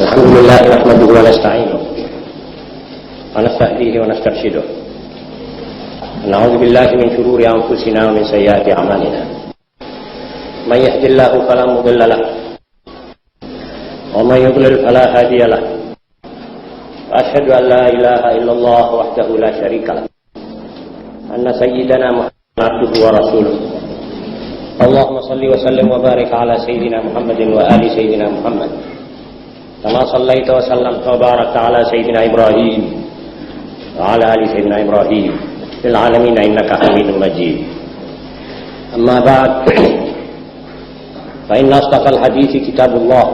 الحمد لله نحمده ونستعينه ونستهديه ونسترشده ونعوذ بالله من شرور أنفسنا ومن سيئات أعمالنا من يهد الله فلا مضل له ومن يضلل فلا هادي له وأشهد أن لا إله إلا الله وحده لا شريك له أن سيدنا محمد عبده ورسوله اللهم صل وسلم وبارك على سيدنا محمد وآل سيدنا محمد كما صليت وسلمت وباركت على سيدنا إبراهيم وعلى آل سيدنا إبراهيم في العالمين إنك حميد مجيد. أما بعد فإن أصدق الحديث كتاب الله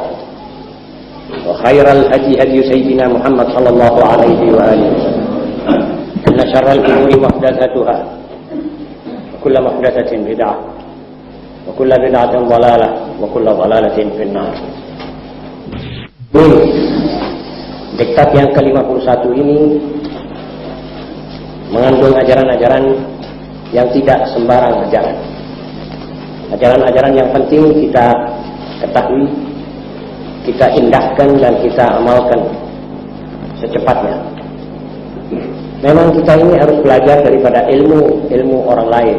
وخير الهدي هدي سيدنا محمد صلى الله عليه وآله وسلم إن شر الأمور محدثاتها وكل محدثة بدعة وكل بدعة ضلالة وكل ضلالة في النار. Diktat yang ke-51 ini mengandung ajaran-ajaran yang tidak sembarang ajaran. Ajaran-ajaran yang penting kita ketahui, kita indahkan dan kita amalkan secepatnya. Memang kita ini harus belajar daripada ilmu orang lain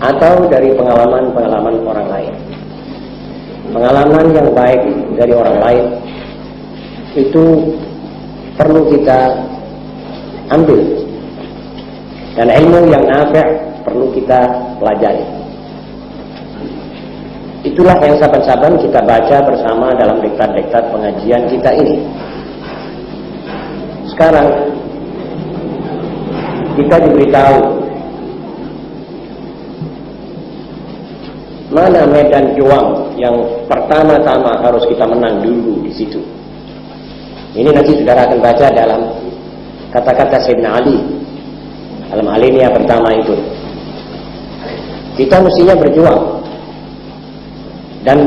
atau dari pengalaman-pengalaman orang lain. Pengalaman yang baik dari orang lain itu perlu kita ambil, dan ilmu yang nafi' perlu kita pelajari. Itulah yang saban-saban kita baca bersama dalam diktat-diktat pengajian kita ini. Sekarang kita diberitahu mana medan juang yang pertama-tama harus kita menang dulu di situ. Ini nanti saudara akan baca dalam kata-kata Sayyidina Ali dalam alinea pertama itu. Kita mestinya berjuang, dan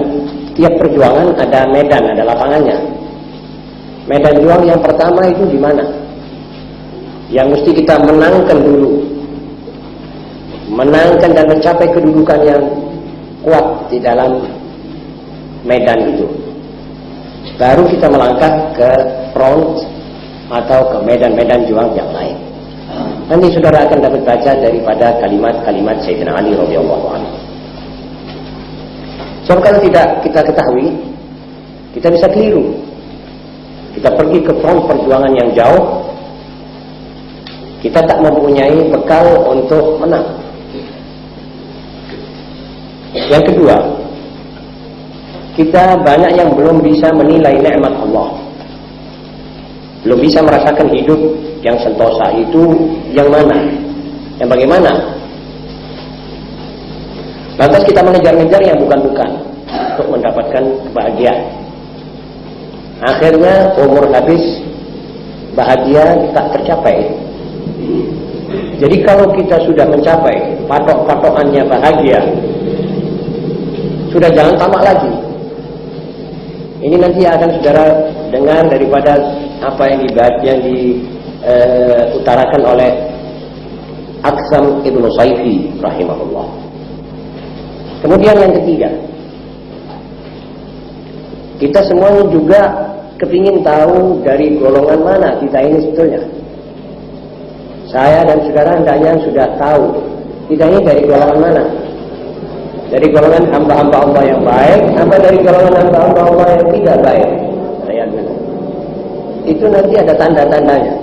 tiap perjuangan ada medan, ada lapangannya. Medan juang yang pertama itu di mana? Yang mesti kita menangkan dulu, menangkan dan mencapai kedudukan yang kuat di dalam medan itu, baru kita melangkah ke front atau ke medan-medan juang yang lain. Nanti saudara akan dapat baca daripada kalimat-kalimat Sayyidina Ali radhiyallahu anhu. Sebab kalau tidak kita ketahui, kita bisa keliru. Kita pergi ke front perjuangan yang jauh, kita tak mempunyai bekal untuk menang. Yang kedua, kita banyak yang belum bisa menilai nikmat Allah, belum bisa merasakan hidup yang sentosa itu yang mana, yang bagaimana. Lantas kita mengejar-ngejar yang bukan-bukan untuk mendapatkan kebahagiaan. Akhirnya umur habis, bahagia tak tercapai. Jadi kalau kita sudah mencapai patok-patokannya bahagia, sudah jangan tamak lagi. Ini nanti akan saudara dengar daripada apa yang diutarakan oleh Aqsam Ibnu Sayfi rahimahullah. Kemudian yang ketiga, kita semuanya juga kepingin tahu dari golongan mana kita ini sebetulnya. Saya dan saudara hendaknya sudah tahu kita ini dari golongan mana. Dari golongan hamba-hamba Allah yang baik, apa dari golongan hamba-hamba Allah yang tidak baik? Itu nanti ada tanda-tandanya.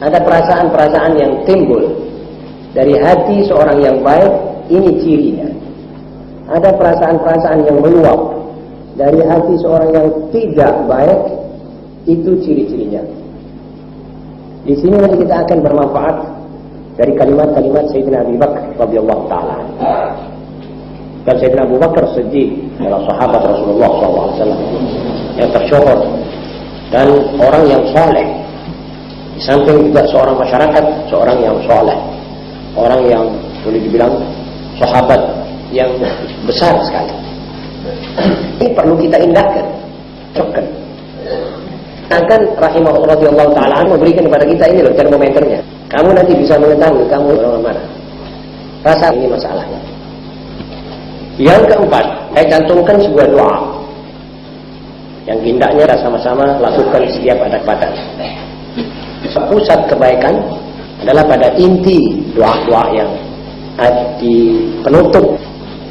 Ada perasaan-perasaan yang timbul dari hati seorang yang baik, ini cirinya. Ada perasaan-perasaan yang meluap dari hati seorang yang tidak baik, itu ciri-cirinya. Di sini nanti kita akan bermanfaat dari kalimat-kalimat Sayyidina Abu Bakar radhiyallahu taala. Dan Sayyidina Abu Bakar Siddiq adalah sahabat Rasulullah SAW yang tersyuhur dan orang yang soleh. Di samping juga seorang masyarakat, seorang yang soleh, orang yang boleh dibilang sahabat yang besar sekali. Ini perlu kita indahkan, cocokkan. Akan rahimahullah radhiyallahu taala memberikan kepada kita ini loh termometernya. Kamu nanti bisa mengetahui kamu orang mana. Rasa ini masalahnya. Yang keempat, saya cantumkan sebuah doa yang hendaknya kita sama-sama lakukan setiap ada kesempatan. Pusat kebaikan adalah pada inti doa-doa yang di penutup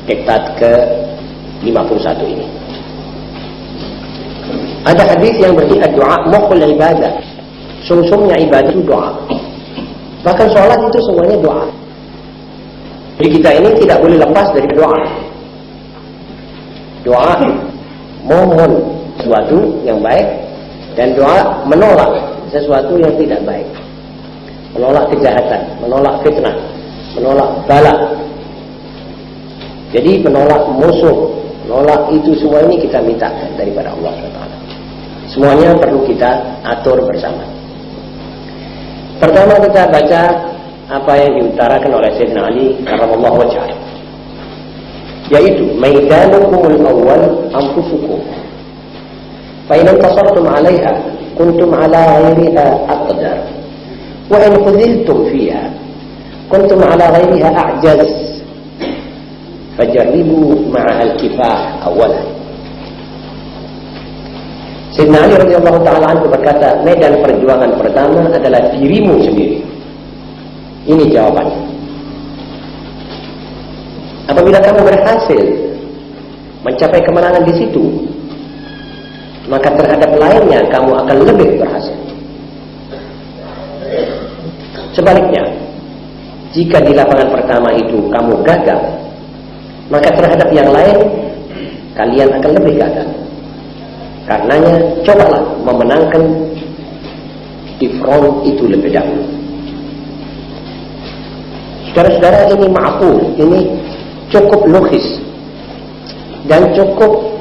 diktat ke-51 ini. Ada hadis yang berarti doa mukhul ibadah. Sumsumnya ibadah itu doa. Bahkan sholat itu semuanya doa. Jadi kita ini tidak boleh lepas dari doa. Doa mohon sesuatu yang baik dan doa menolak sesuatu yang tidak baik. Menolak kejahatan, menolak fitnah, menolak bala. Jadi menolak musuh, menolak itu semua ini kita minta daripada Allah SWT. Semuanya perlu kita atur bersama. Pertama kita baca apa yang diutarakan oleh Sayyidina Ali karramallahu wajhah, yaitu maidanukumul awwal anfusukum fa in intasartum 'alaiha kuntum 'ala ghairiha aqdar wa in khudhiltum fiha kuntum 'ala ghairiha a'jaz fajarribu ma'al kifah awalan. Sayyidina Ali radhiyallahu ta'ala anhu berkata, medan perjuangan pertama adalah dirimu sendiri. Ini jawabannya. Apabila kamu berhasil mencapai kemenangan di situ, maka terhadap lainnya kamu akan lebih berhasil. Sebaliknya, jika di lapangan pertama itu kamu gagal, maka terhadap yang lain kalian akan lebih gagal. Karenanya cobalah memenangkan di front itu lebih dahulu. Saudara-saudara, ini ma'qul, ini cukup logis dan cukup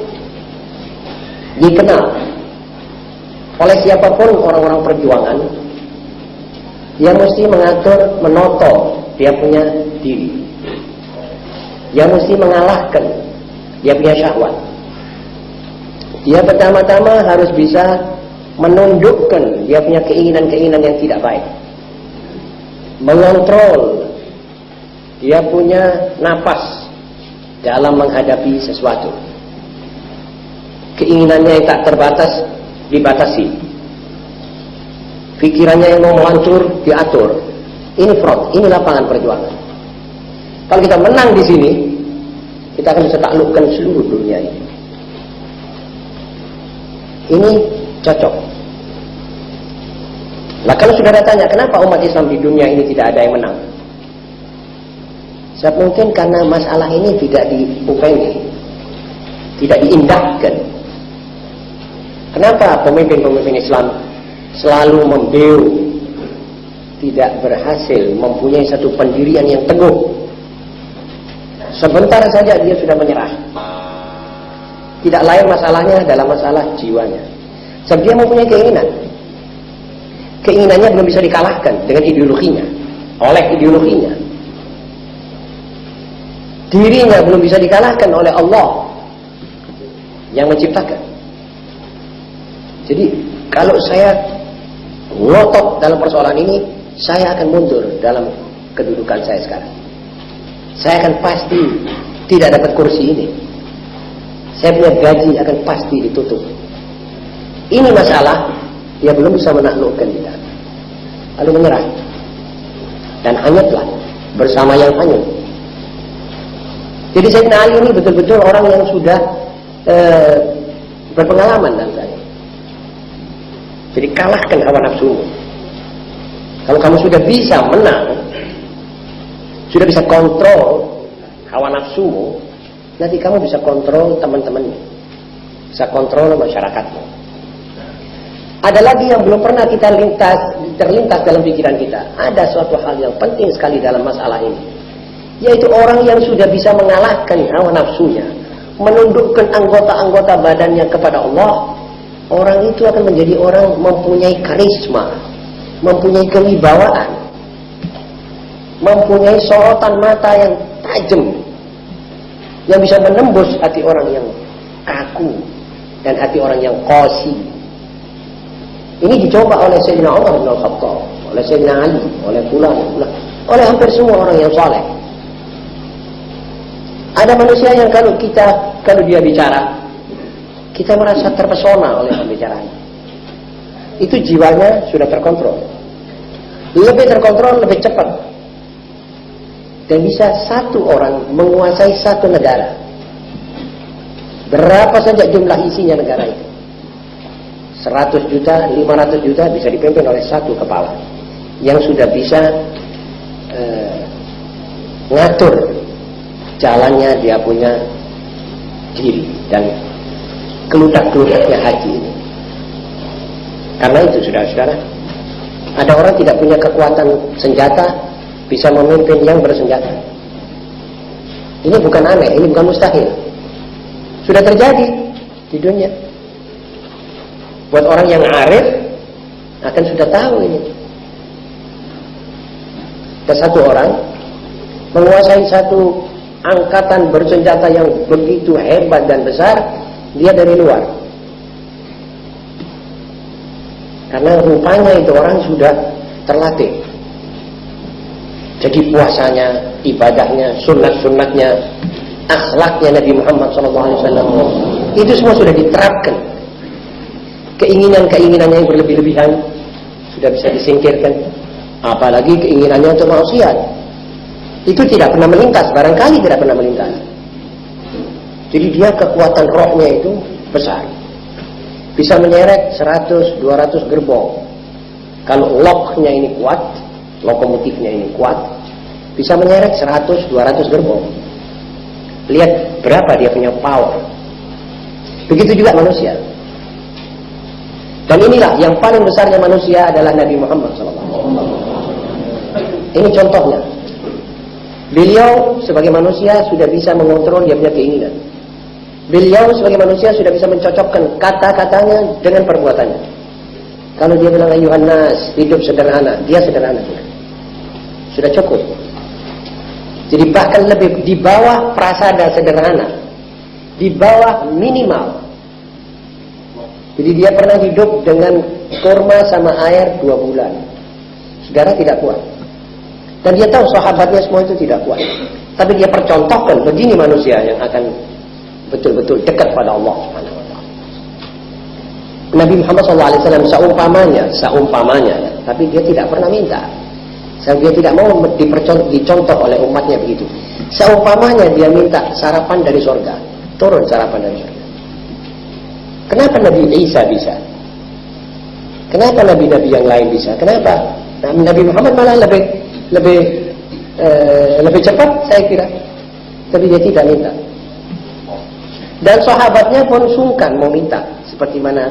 dikenal oleh siapapun orang-orang perjuangan yang mesti mengatur, menoto dia punya diri, yang mesti mengalahkan dia punya syahwat. Dia pertama-tama harus bisa menundukkan dia punya keinginan-keinginan yang tidak baik, mengontrol dia punya napas dalam menghadapi sesuatu. Keinginannya yang tak terbatas dibatasi, pikirannya yang mau melantur diatur. Ini front, ini lapangan perjuangan. Kalau kita menang di sini, kita akan bisa taklukkan seluruh dunia ini. Ini cocok. Nah, kalau saudara tanya kenapa umat Islam di dunia ini tidak ada yang menang, sebab mungkin karena masalah ini tidak diupengi, tidak diindahkan. Kenapa pemimpin-pemimpin Islam selalu membeu, tidak berhasil mempunyai satu pendirian yang teguh? Sebentar saja dia sudah menyerah. Tidak lain masalahnya adalah masalah jiwanya. Sebab dia mempunyai keinginan. Keinginannya belum bisa dikalahkan dengan ideologinya, oleh ideologinya. Dirinya belum bisa dikalahkan oleh Allah yang menciptakan. Jadi kalau saya ngotot dalam persoalan ini, saya akan mundur dalam kedudukan saya sekarang. Saya akan pasti tidak dapat kursi ini. Saya punya gaji akan pasti ditutup. Ini masalah, dia belum bisa menaklukkan kita. Lalu menyerah. Dan hanyutlah bersama yang hanyut. Jadi Sayyidina Ali ini betul-betul orang yang sudah berpengalaman dalam saya. Jadi kalahkan hawa nafsumu. Kalau kamu sudah bisa menang, sudah bisa kontrol hawa nafsumu, nanti kamu bisa kontrol teman-temanmu, bisa kontrol masyarakatmu. Ada lagi yang belum pernah kita terlintas dalam pikiran kita. Ada suatu hal yang penting sekali dalam masalah ini, yaitu orang yang sudah bisa mengalahkan hawa nafsunya, menundukkan anggota-anggota badannya kepada Allah. Orang itu akan menjadi orang mempunyai karisma, mempunyai kewibawaan, mempunyai sorotan mata yang tajam, yang bisa menembus hati orang yang kaku dan hati orang yang qasi. Ini dicoba oleh Sayyidina Umar bin Khattab, oleh Sayyidina Ali, oleh fulan, oleh hampir semua orang yang saleh. Ada manusia yang kalau dia bicara, Kita merasa terpesona oleh pembicaraan. Itu jiwanya sudah terkontrol. Lebih terkontrol, lebih cepat. Dan bisa satu orang menguasai satu negara. Berapa saja jumlah isinya negara itu. 100 juta, 500 juta bisa dipimpin oleh satu kepala. Yang sudah bisa ngatur jalannya dia punya diri. Dan keludak-keludaknya hati ini. Karena itu saudara-saudara, ada orang tidak punya kekuatan senjata bisa memimpin yang bersenjata. Ini bukan aneh, ini bukan mustahil. Sudah terjadi di dunia. Buat orang yang arif akan sudah tahu ini. Ada satu orang menguasai satu angkatan bersenjata yang begitu hebat dan besar. Dia dari luar. Karena rupanya itu orang sudah terlatih. Jadi puasanya, ibadahnya, sunat-sunatnya, akhlaknya Nabi Muhammad SAW, itu semua sudah diterapkan. Keinginan-keinginannya yang berlebih-lebihan sudah bisa disingkirkan. Apalagi keinginannya untuk maksiat. Itu tidak pernah melintas, barangkali tidak pernah melintas. Jadi dia kekuatan rohnya itu besar. Bisa menyeret 100-200 gerbong. Kalau loknya ini kuat, lokomotifnya ini kuat, bisa menyeret 100-200 gerbong. Lihat berapa dia punya power. Begitu juga manusia. Dan inilah yang paling besarnya manusia adalah Nabi Muhammad SAW. Ini contohnya. Beliau sebagai manusia sudah bisa mengontrol dia punya keinginan. Beliau sebagai manusia sudah bisa mencocokkan kata-katanya dengan perbuatannya. Kalau dia bilang ayuhan nas, hidup sederhana, dia sederhana juga. Sudah cukup. Jadi bahkan lebih di bawah prasada sederhana, di bawah minimal. Jadi dia pernah hidup dengan kurma sama air 2 bulan. Saudara tidak kuat. Dan dia tahu sahabatnya semua itu tidak kuat. Tapi dia percontohkan begini manusia yang akan betul-betul dekat pada Allah Subhanahu wa taala. Nabi Muhammad SAW seumpamanya, tapi dia tidak pernah minta. Dia tidak mau dicontoh oleh umatnya begitu. Seumpamanya dia minta sarapan dari surga, turun sarapan dari surga. Kenapa Nabi Isa bisa? Kenapa nabi-nabi yang lain bisa? Kenapa? Nabi Muhammad malah lebih cepat saya kira. Tapi dia tidak minta. Dan sahabatnya pun sungkan mau minta. Seperti mana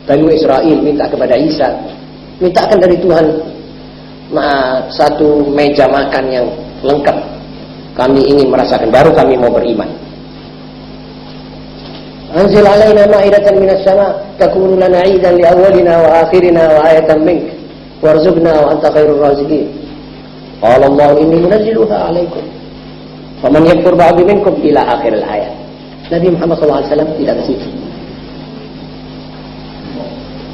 Bani Israel minta kepada Isa. Mintakan dari Tuhan satu meja makan yang lengkap. Kami ingin merasakan, baru kami mau beriman. Anzil alaina ma'idatan minas sama' takunu lana 'idan li awwalina wa akhirina wa ayatan mink warzuqna wa anta khairur raziqin. Qala Allah inni munazziluha 'alaikum. Faman yakfur ba'du minkum ila akhiril ayat. Nabi Muhammad SAW tidak ke situ.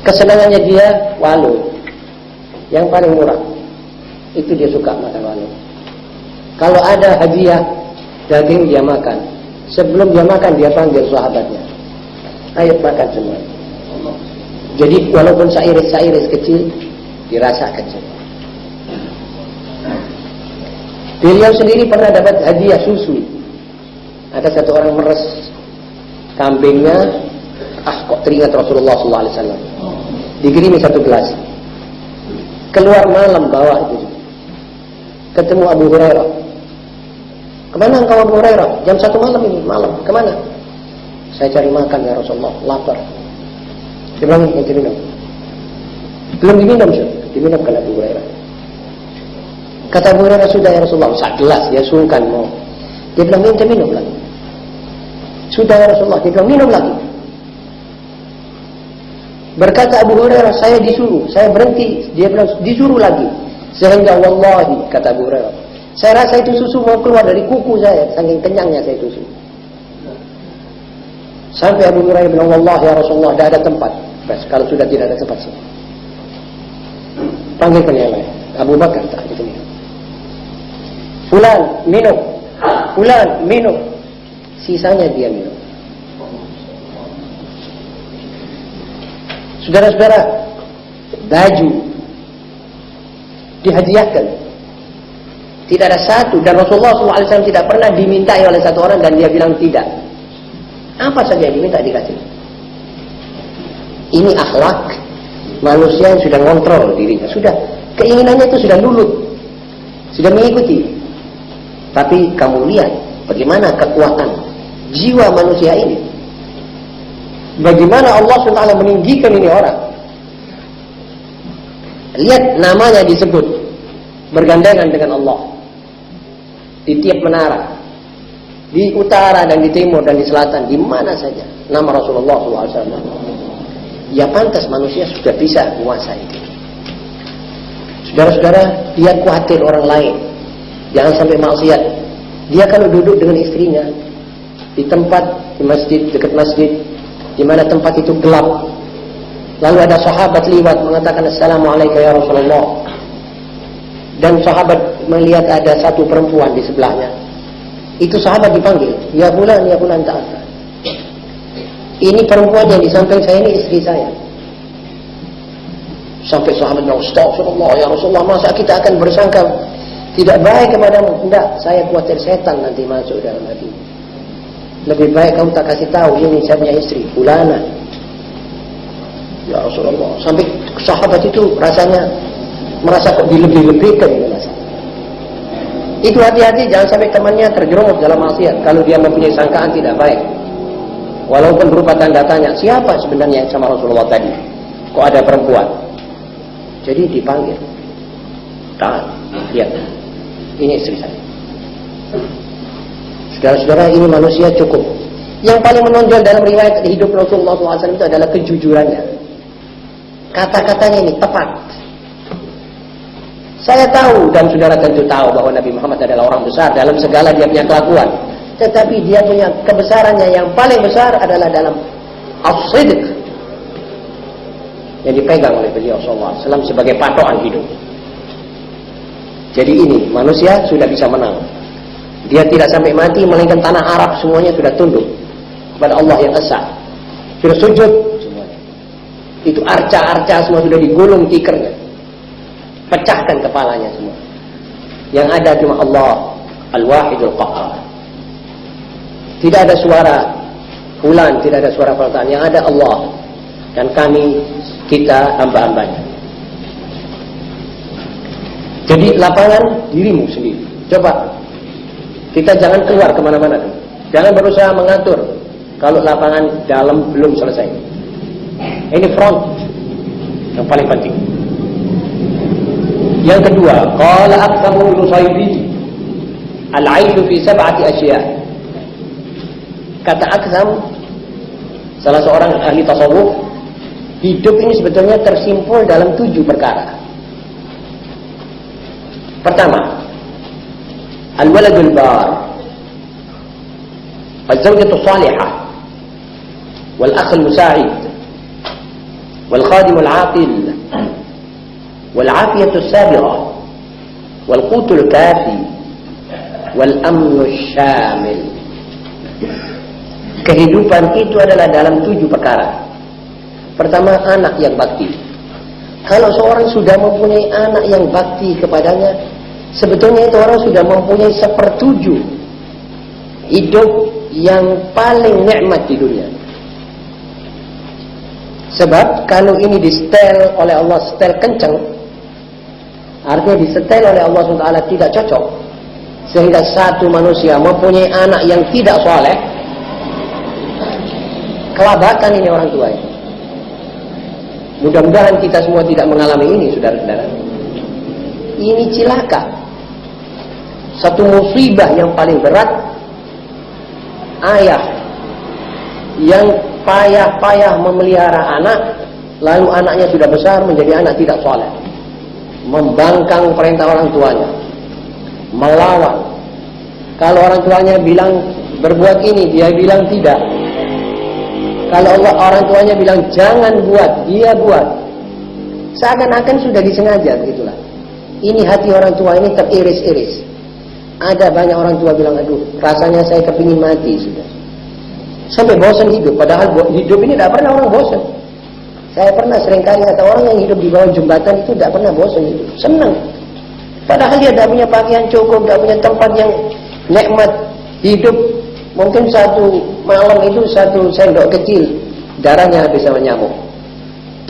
Kesenangannya dia walu. Yang paling murah. Itu dia suka makan walu. Kalau ada hadiah daging dia makan. Sebelum dia makan dia panggil sahabatnya. Ayo makan semua. Jadi walaupun sairis-sairis kecil dirasa kecil. Beliau sendiri pernah dapat hadiah susu. Ada satu orang meres kambingnya, kok teringat Rasulullah SAW. Dikirimi satu gelas. Keluar malam bawa itu. Ketemu Abu Hurairah. Kemana engkau Abu Hurairah? Jam 1 malam ini, malam. Kemana? Saya cari makan ya Rasulullah, lapar. Dia bilang, nanti minum. Belum diminum, diminumkan Abu Hurairah. Kata Abu Hurairah, sudah ya Rasulullah, segelas, dia sungkan mau. Dia bilang, minta minum lagi. Sudah ya Rasulullah, dia bilang, minum lagi. Berkata Abu Hurairah, saya disuruh, saya berhenti. Dia bilang, disuruh lagi. Sehingga wallahi, kata Abu Hurairah, saya rasa itu susu mau keluar dari kuku saya, saking kenyangnya saya susu. Sampai Abu Hurairah bilang, wallahi ya Rasulullah, tidak ada tempat. Bas, kalau sudah tidak ada tempat sih. Panggilkan yang lain. Abu Bakar tak itu minum. Fulan minum, Fulan minum. Sisanya dia minum. Saudara-saudara, baju dihadiahkan. Tidak ada satu, dan Rasulullah SAW tidak pernah dimintai oleh satu orang dan dia bilang tidak. Apa saja yang diminta dikasih. Ini akhlak manusia yang sudah ngontrol dirinya. Sudah, keinginannya itu sudah lulut, sudah mengikuti. Tapi kamu lihat bagaimana kekuatan jiwa manusia ini. Bagaimana Allah SWT meninggikan ini orang. Lihat namanya disebut bergandengan dengan Allah di tiap menara, di utara dan di timur dan di selatan, di mana saja nama Rasulullah SAW. Ya pantas manusia sudah bisa menguasai. Saudara-saudara, dia khawatir orang lain jangan sampai maksiat. Dia kalau duduk dengan istrinya di tempat, di masjid, dekat masjid, di mana tempat itu gelap, lalu ada sahabat lewat mengatakan Assalamualaikum ya Rasulullah, dan sahabat melihat ada satu perempuan di sebelahnya. Itu sahabat dipanggil, ya fulan ta'ala. Ini perempuan yang di samping saya ini istri saya. Sampai sahabat bilang, astagfirullah ya Rasulullah, masa kita akan bersangka tidak baik kepadamu? Tidak, saya khawatir setan nanti masuk dalam hati. Lebih baik kamu tak kasih tahu ini saya punya istri fulana. Ya Rasulullah, sampai sahabat itu rasanya merasa kok dilebih-lebihkan ini masalah. Itu hati-hati jangan sampai temannya terjerumus dalam maksiat kalau dia mempunyai sangkaan tidak baik. Walaupun berupa tanda tanya, siapa sebenarnya sama Rasulullah tadi? Kok ada perempuan? Jadi dipanggil. Tahan, lihat. Ini istri saya. Saudara-saudara, ini manusia cukup. Yang paling menonjol dalam riwayat hidup Rasulullah SAW itu adalah kejujurannya. Kata-katanya ini tepat. Saya tahu dan saudara tentu tahu bahwa Nabi Muhammad adalah orang besar dalam segala dia punya kelakuan. Tetapi dia punya kebesarannya yang paling besar adalah dalam as-sidq yang dipegang oleh beliau SAW sebagai patokan hidup. Jadi ini manusia sudah bisa menang. Dia tidak sampai mati melainkan tanah Arab semuanya sudah tunduk kepada Allah yang esa. Sudah sujud semuanya. Itu arca-arca semua sudah digulung tikernya. Pecahkan kepalanya semua. Yang ada cuma Allah Al-Wahidul Qahhar. Tidak ada suara fulan, tidak ada suara fulan. Yang ada Allah dan kami, kita hamba-hambanya. Jadi lapangan dirimu sendiri. Coba kita jangan keluar kemana-mana. Jangan berusaha mengatur kalau lapangan dalam belum selesai. Ini front yang paling penting. Yang kedua, qala aqsamu Nusayri al-'aishu fi sab'ati asya'. Kata Aqsam, salah seorang ahli tasawuf, hidup ini sebetulnya tersimpul dalam 7 perkara. Pertama, al-waladul bar, az-zawjatu salihah, wal akh al-musa'id, wal khadim al-aqil, wal afiyatu as-sabighah, wal qutul kafi, wal amnu syamil. Kehidupan itu adalah dalam 7 perkara. Pertama, anak yang bakti. Kalau seorang sudah mempunyai anak yang bakti kepadanya, sebetulnya itu orang sudah mempunyai 1/7 hidup yang paling nikmat di dunia. Sebab kalau ini disetel oleh Allah, setel kencang, artinya disetel oleh Allah SWT tidak cocok, sehingga satu manusia mempunyai anak yang tidak soleh, kelabakan ini orang tua itu. Mudah-mudahan kita semua tidak mengalami ini, saudara-saudara. Ini cilaka. Satu musibah yang paling berat. Ayah yang payah-payah memelihara anak, lalu anaknya sudah besar menjadi anak tidak soleh, membangkang perintah orang tuanya, melawan. Kalau orang tuanya bilang berbuat ini, dia bilang tidak. Kalau orang tuanya bilang jangan buat, dia buat. Seakan-akan sudah disengaja, begitulah. Ini hati orang tua ini teriris-iris. Ada banyak orang tua bilang, aduh, rasanya saya kepingin mati sudah. Sampai bosan hidup, padahal hidup ini tidak pernah orang bosan. Saya pernah seringkali kata orang yang hidup di bawah jembatan itu tidak pernah bosan itu, senang. Padahal dia tidak punya pakaian cukup, tidak punya tempat yang nikmat hidup. Mungkin satu malam itu satu sendok kecil darahnya habis sama nyamuk,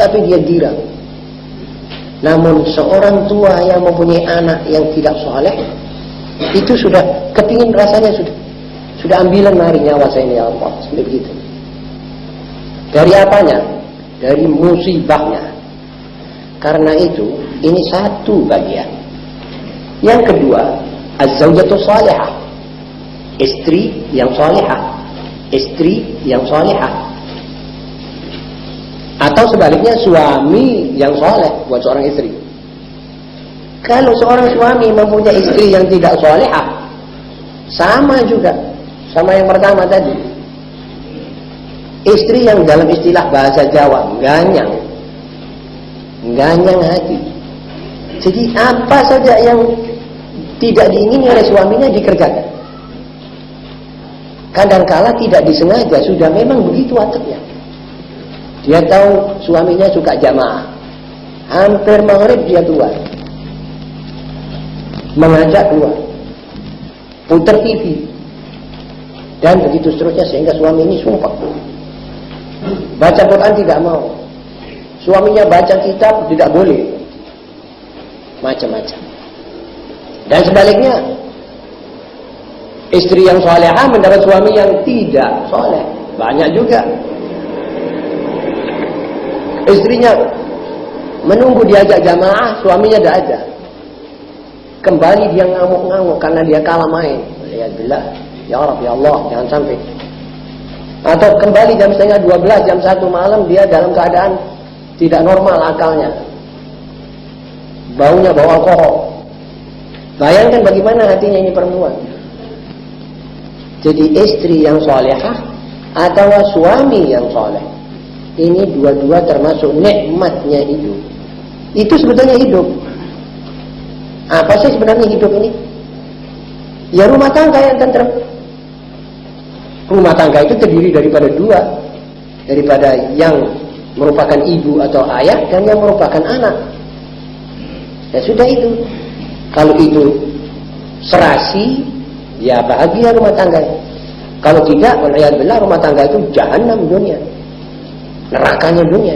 tapi dia girang. Namun seorang tua yang mempunyai anak yang tidak soleh, itu sudah kepingin rasanya, sudah ambilan mari nyawa saya ini ya Allah, seperti begitu. Dari apanya? Dari musibahnya. Karena itu ini satu bagian. Yang kedua, az-zaujatu salihah, istri yang salihah, istri yang salihah. Atau sebaliknya suami yang soleh buat seorang istri. Kalau seorang suami mempunyai istri yang tidak solehah, sama juga sama yang pertama tadi. Istri yang dalam istilah bahasa Jawa ganyang hati. Jadi apa saja yang tidak diingini oleh suaminya dikerjakan. Kadangkala tidak disengaja, sudah memang begitu wataknya. Dia tahu suaminya suka jamaah, hampir maghrib dia keluar, mengajak keluar, putar TV, dan begitu seterusnya, sehingga suami ini sumpah. Baca Quran tidak mau, suaminya baca kitab tidak boleh, macam-macam. Dan sebaliknya, istri yang salehah mendapat suami yang tidak saleh, banyak juga. Istrinya menunggu diajak jamaah, suaminya tidak ada. Kembali dia ngamuk-ngamuk karena dia kalah main. Alhamdulillah, ya Rabbi, ya Allah, jangan sampai. Atau kembali jam 11:30, jam 1 malam dia dalam keadaan tidak normal akalnya. Baunya bau alkohol. Bayangkan bagaimana hatinya ini perempuan. Jadi istri yang salehah atau suami yang saleh, ini dua-dua termasuk nikmatnya hidup. Itu sebetulnya hidup. Apa sih sebenarnya hidup ini? Ya rumah tangga yang tentrem. Rumah tangga itu terdiri daripada dua, daripada yang merupakan ibu atau ayah dan yang merupakan anak. Ya sudah itu. Kalau itu serasi, ya bahagia rumah tangga. Kalau tidak, wal'iyadzubillah, rumah tangga itu jahanam dunia, nerakanya dunia.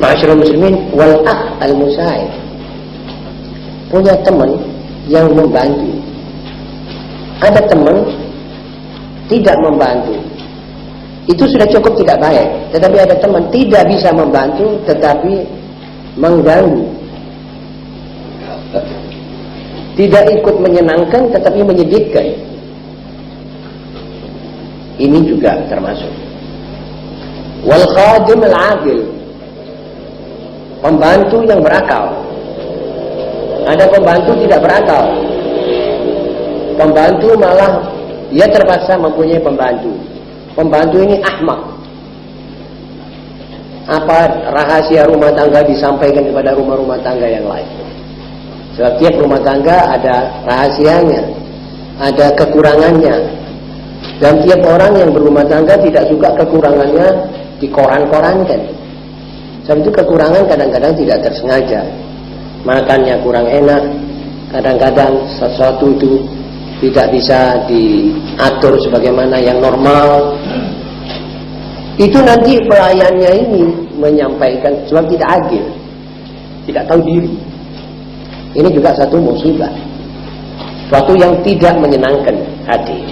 Ma'asyiral muslimin wal akh al musa'id, punya teman yang membantu. Ada teman tidak membantu, itu sudah cukup tidak baik. Tetapi ada teman tidak bisa membantu tetapi mengganggu, tidak ikut menyenangkan tetapi menyedihkan. Ini juga termasuk. Wal khadim al aqil, pembantu yang berakal. Ada pembantu tidak berakal, pembantu malah dia terpaksa mempunyai pembantu. Pembantu ini ahmak. Apa rahasia rumah tangga disampaikan kepada rumah-rumah tangga yang lain. Sebab tiap rumah tangga ada rahasianya, ada kekurangannya. Dan tiap orang yang berumah tangga tidak suka kekurangannya dikoran-korankan. Sebab itu kekurangan kadang-kadang tidak tersengaja. Makannya kurang enak, kadang-kadang sesuatu itu tidak bisa diatur sebagaimana yang normal. Itu nanti pelayannya ini menyampaikan sebab tidak adil, tidak tahu diri. Ini juga satu musibah, suatu yang tidak menyenangkan hati.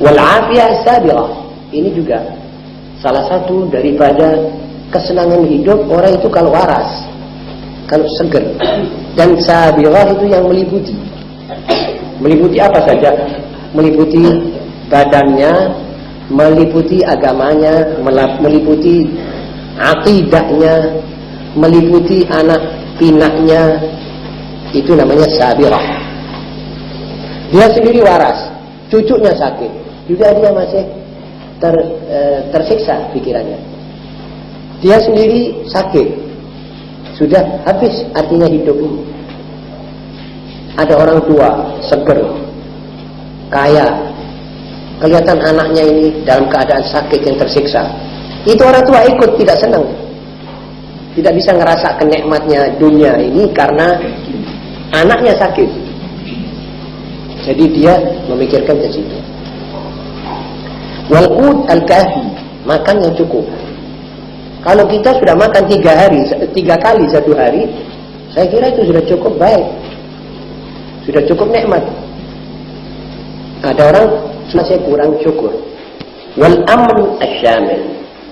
Wal afiyah sabirah, ini juga salah satu daripada kesenangan hidup orang itu kalau waras, kalau seger. Dan sabirah itu yang meliputi. Meliputi apa saja? Meliputi badannya, meliputi agamanya, meliputi akidahnya, meliputi anak pinaknya. Itu namanya sabirah. Dia sendiri waras, cucunya sakit, juga dia masih tersiksa pikirannya. Dia sendiri sakit, sudah habis artinya hidup ini. Ada orang tua seger, kaya, kelihatan anaknya ini dalam keadaan sakit yang tersiksa, Itu orang tua ikut tidak senang, tidak bisa ngerasakan nikmatnya dunia ini karena anaknya sakit. Jadi dia memikirkan ke situ. Wal-qut al-kafi, makan yang cukup. Kalau kita sudah makan 3 kali satu hari, saya kira itu sudah cukup baik, sudah cukup nikmat. Ada orang masih kurang syukur. Wal-amn asy-syamil,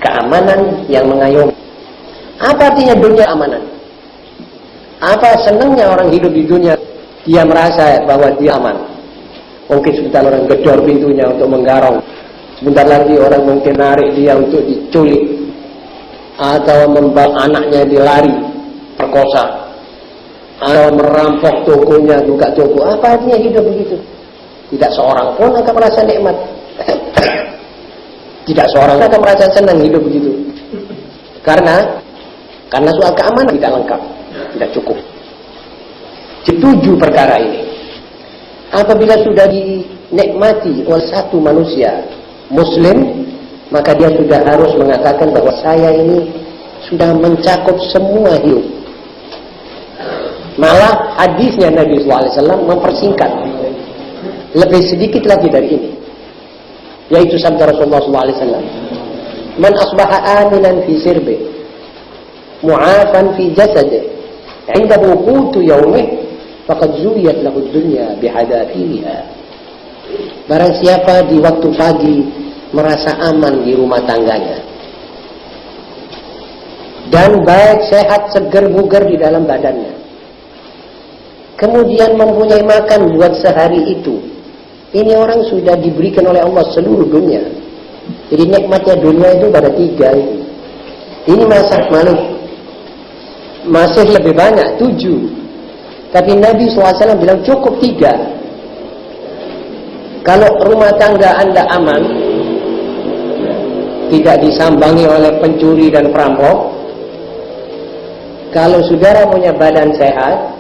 keamanan yang mengayomi. Apa artinya dunia amanan? Apa senangnya orang hidup di dunia? Dia merasa bahwa dia aman. Mungkin sebentar orang gedor pintunya untuk menggarong, sebentar lagi orang mungkin narik dia untuk diculik, atau membawa anaknya dilari, perkosa, atau merampok tokonya, buka toko. Apa artinya hidup begitu? Tidak seorang pun akan merasa nikmat. Tidak seorang akan merasa senang hidup begitu. Karena soal keamanan tidak lengkap, tidak cukup. 7 perkara ini apabila sudah dinikmati oleh satu manusia muslim, maka dia sudah harus mengatakan bahwa saya ini sudah mencakup semua hidup. Malah hadisnya Nabi SAW mempersingkat lebih sedikit lagi dari ini, yaitu sabda Rasulullah SAW, man asbaha aminan fi sirbi mu'afan fi jasadi indahu qutu yaumih faqad zuyat lahu dunya bihadafiriha. Barang siapa di waktu pagi merasa aman di rumah tangganya dan baik, sehat, seger, bugar di dalam badannya, kemudian mempunyai makan buat sehari itu, ini orang sudah diberikan oleh Allah seluruh dunia. Jadi nikmatnya dunia itu pada 3 itu. Ini masih lebih banyak, 7. Tapi Nabi SAW bilang cukup 3. Kalau rumah tangga Anda aman, tidak disambangi oleh pencuri dan perampok, kalau saudara punya badan sehat,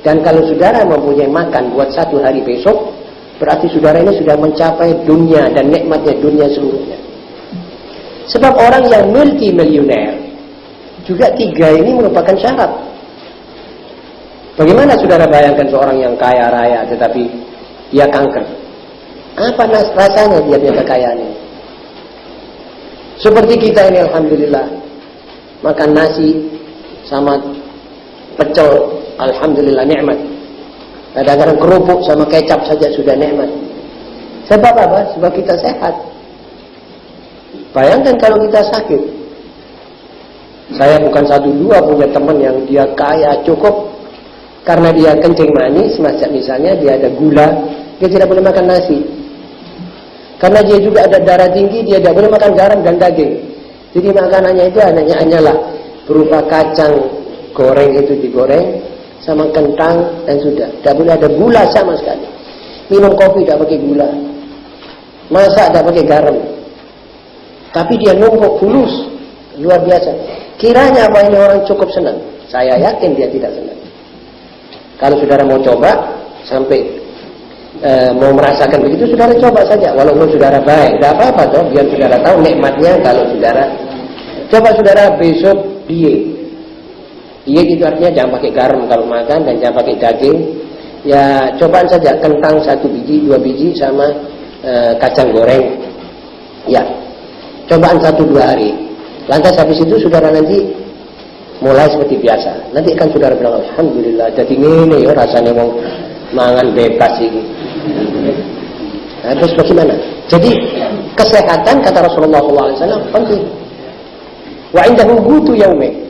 dan kalau saudara mempunyai makan buat 1 hari besok, berarti saudara ini sudah mencapai dunia dan nikmatnya dunia seluruhnya. Sebab orang yang multimilioner juga 3 ini merupakan syarat. Bagaimana saudara bayangkan seorang yang kaya raya tetapi dia kanker? Apa rasanya dia punya kekayaan ini? Seperti kita ini alhamdulillah makan nasi sama pecel, alhamdulillah nikmat. Kadang-kadang kerupuk sama kecap saja sudah nikmat. Sebab apa? Sebab kita sehat. Bayangkan kalau kita sakit. Saya bukan 1-2 punya teman yang dia kaya cukup, karena dia kencing manis, misalnya dia ada gula, dia tidak boleh makan nasi. Karena dia juga ada darah tinggi, dia tidak boleh makan garam dan daging. Jadi makanannya itu hanyalah berupa kacang goreng, itu digoreng sama kentang dan sudah. Tidak boleh ada gula sama sekali. Minum kopi tidak pakai gula, masak tidak pakai garam. Tapi dia numpuk fulus, luar biasa. Kiranya apa ini orang cukup senang? Saya yakin dia tidak senang. Kalau saudara mau coba sampai mau merasakan begitu, saudara coba saja. Walaupun saudara baik, tidak apa-apa toh, biar saudara tahu nikmatnya. Kalau saudara coba, saudara besok diet. Diet itu artinya jangan pakai garam kalau makan dan jangan pakai daging. Ya cobaan saja kentang 1 biji, 2 biji sama kacang goreng. Ya, cobaan 1-2 hari. Lantas habis itu saudara nanti mulai seperti biasa. Nanti kan saudara bilang alhamdulillah jadi ngene ya rasanya mau mangan bebas ini. Nah, terus bagaimana? Jadi kesehatan kata Rasulullah SAW penting. Wa indahu qutu yaumih.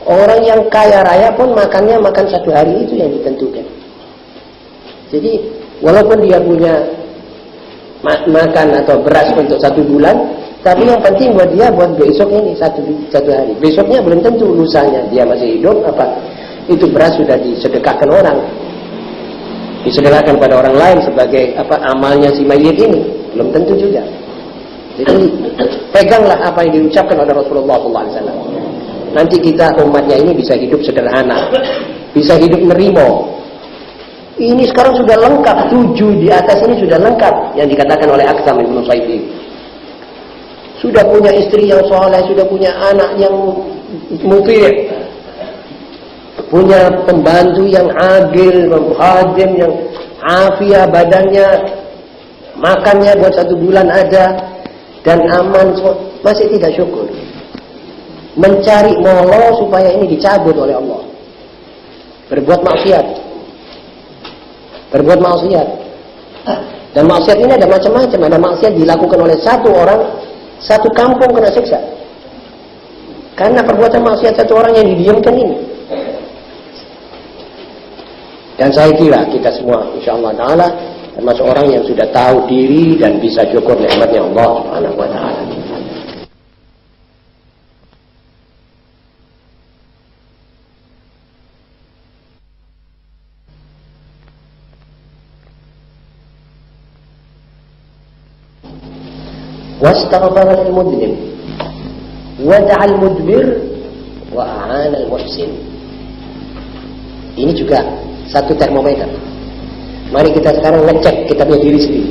Orang yang kaya raya pun makannya makan 1 hari itu yang ditentukan. Jadi walaupun dia punya makan atau beras untuk 1 bulan, tapi yang penting buat dia buat besok ini satu hari. Besoknya belum tentu, lusanya dia masih hidup apa itu beras sudah disedekahkan orang, disedekahkan pada orang lain sebagai apa amalnya si mayit ini, belum tentu juga. Jadi peganglah apa yang diucapkan oleh Rasulullah SAW. Nanti kita umatnya ini bisa hidup sederhana, bisa hidup nerimo. Ini sekarang sudah lengkap, 7 di atas ini sudah lengkap yang dikatakan oleh Aqsam Ibn Sayyid. sudah punya istri yang soleh, sudah punya anak yang muti', punya pembantu yang adil, khadim yang afiah badannya, makannya buat 1 bulan ada, dan aman, masih tidak syukur. Mencari molo supaya ini dicabut oleh Allah. Berbuat maksiat. Berbuat maksiat. Dan maksiat ini ada macam-macam. Ada maksiat dilakukan oleh 1 orang, 1 kampung kena siksa. Karena perbuatan maksiat 1 orang yang didiamkan ini. Dan saya kira kita semua insyaallah ta'ala termasuk orang yang sudah tahu diri dan bisa syukur nikmatnya Allah Subhanahu wa ta'ala. Wastaghfara lil mudlim wa da'al mudbir wa a'ana al muhsin. Ini juga satu termometer. Mari kita sekarang ngecek kita punya diri sendiri.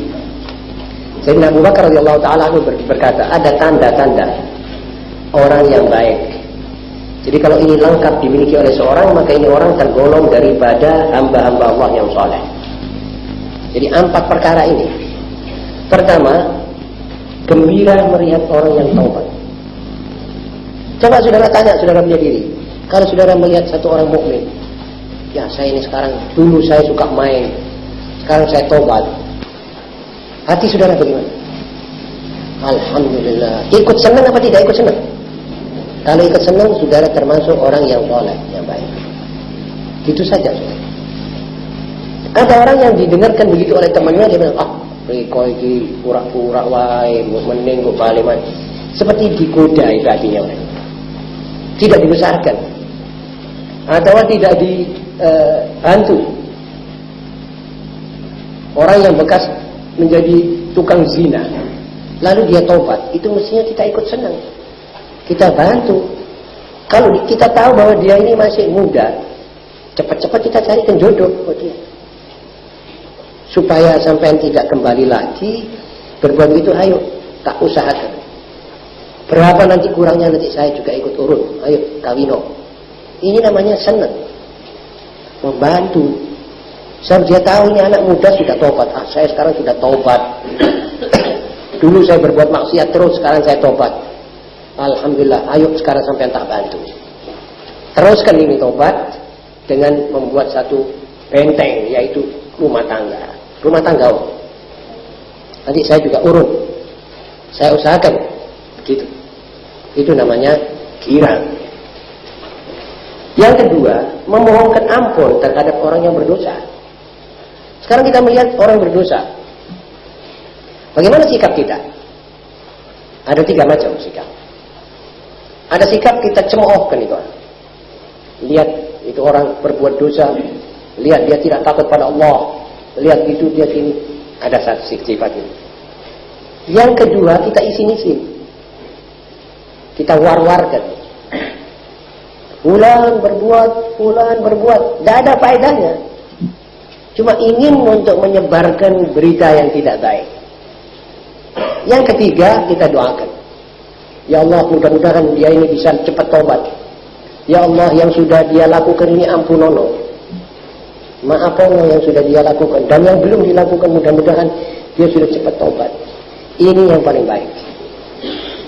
Sayyidina Abu Bakar radhiyallahu taala berkata, ada tanda-tanda orang yang baik. Jadi kalau ini lengkap dimiliki oleh seorang, maka ini orang tergolong daripada hamba-hamba Allah yang soleh. Jadi 4 perkara ini. Pertama, gembira melihat orang yang taubat. Coba saudara tanya, saudara punya diri. Kalau saudara melihat satu orang mukmin, ya saya ini sekarang, dulu saya suka main, sekarang saya tobat. Hati saudara bagaimana? Alhamdulillah. Ikut senang apa tidak ikut senang? Kalau ikut senang, saudara termasuk orang yang soleh, yang baik. Itu saja, saudara. Ada orang yang didengarkan begitu oleh temannya, dia bilang, riko iki pura-pura wae, mending kok balik man. Seperti digoda itu hatinya orang. Tidak dibesarkan. Atau tidak dibantu. Orang yang bekas menjadi tukang zina, lalu dia tobat, itu mestinya kita ikut senang. Kita bantu. Kalau kita tahu bahwa dia ini masih muda, cepat-cepat kita carikan jodoh buat dia. Supaya sampai tidak kembali lagi berbuat itu, ayo tak usahakan. Berapa nanti kurangnya, nanti saya juga ikut urut. Ayo kawino. Ini namanya senang, membantu. Sebab dia tahu ini anak muda sudah tobat. Saya sekarang sudah tobat. Dulu saya berbuat maksiat terus, sekarang saya tobat. Alhamdulillah, ayo sekarang sampai tak bantu. Teruskan ini tobat dengan membuat satu benteng, yaitu rumah tangga. Rumah tangga. Nanti saya juga urut. Saya usahakan. Begitu. Itu namanya girang. Yang kedua, memohonkan ampun terhadap orang yang berdosa. Sekarang kita melihat orang berdosa. Bagaimana sikap kita? Ada 3 macam sikap. Ada sikap kita cemoohkan itu orang. Lihat itu orang berbuat dosa, lihat dia tidak takut pada Allah, lihat itu dia sini. Ada satu sifat ini. Yang kedua, kita isin-isin, kita war-warkan. Fulan berbuat, tidak ada faedahnya. Cuma ingin untuk menyebarkan berita yang tidak baik. Yang ketiga, kita doakan. Ya Allah, mudah-mudahan dia ini bisa cepat tobat. Ya Allah, yang sudah dia lakukan ini ampunono. Maapono yang sudah dia lakukan. Dan yang belum dilakukan, mudah-mudahan dia sudah cepat tobat. Ini yang paling baik.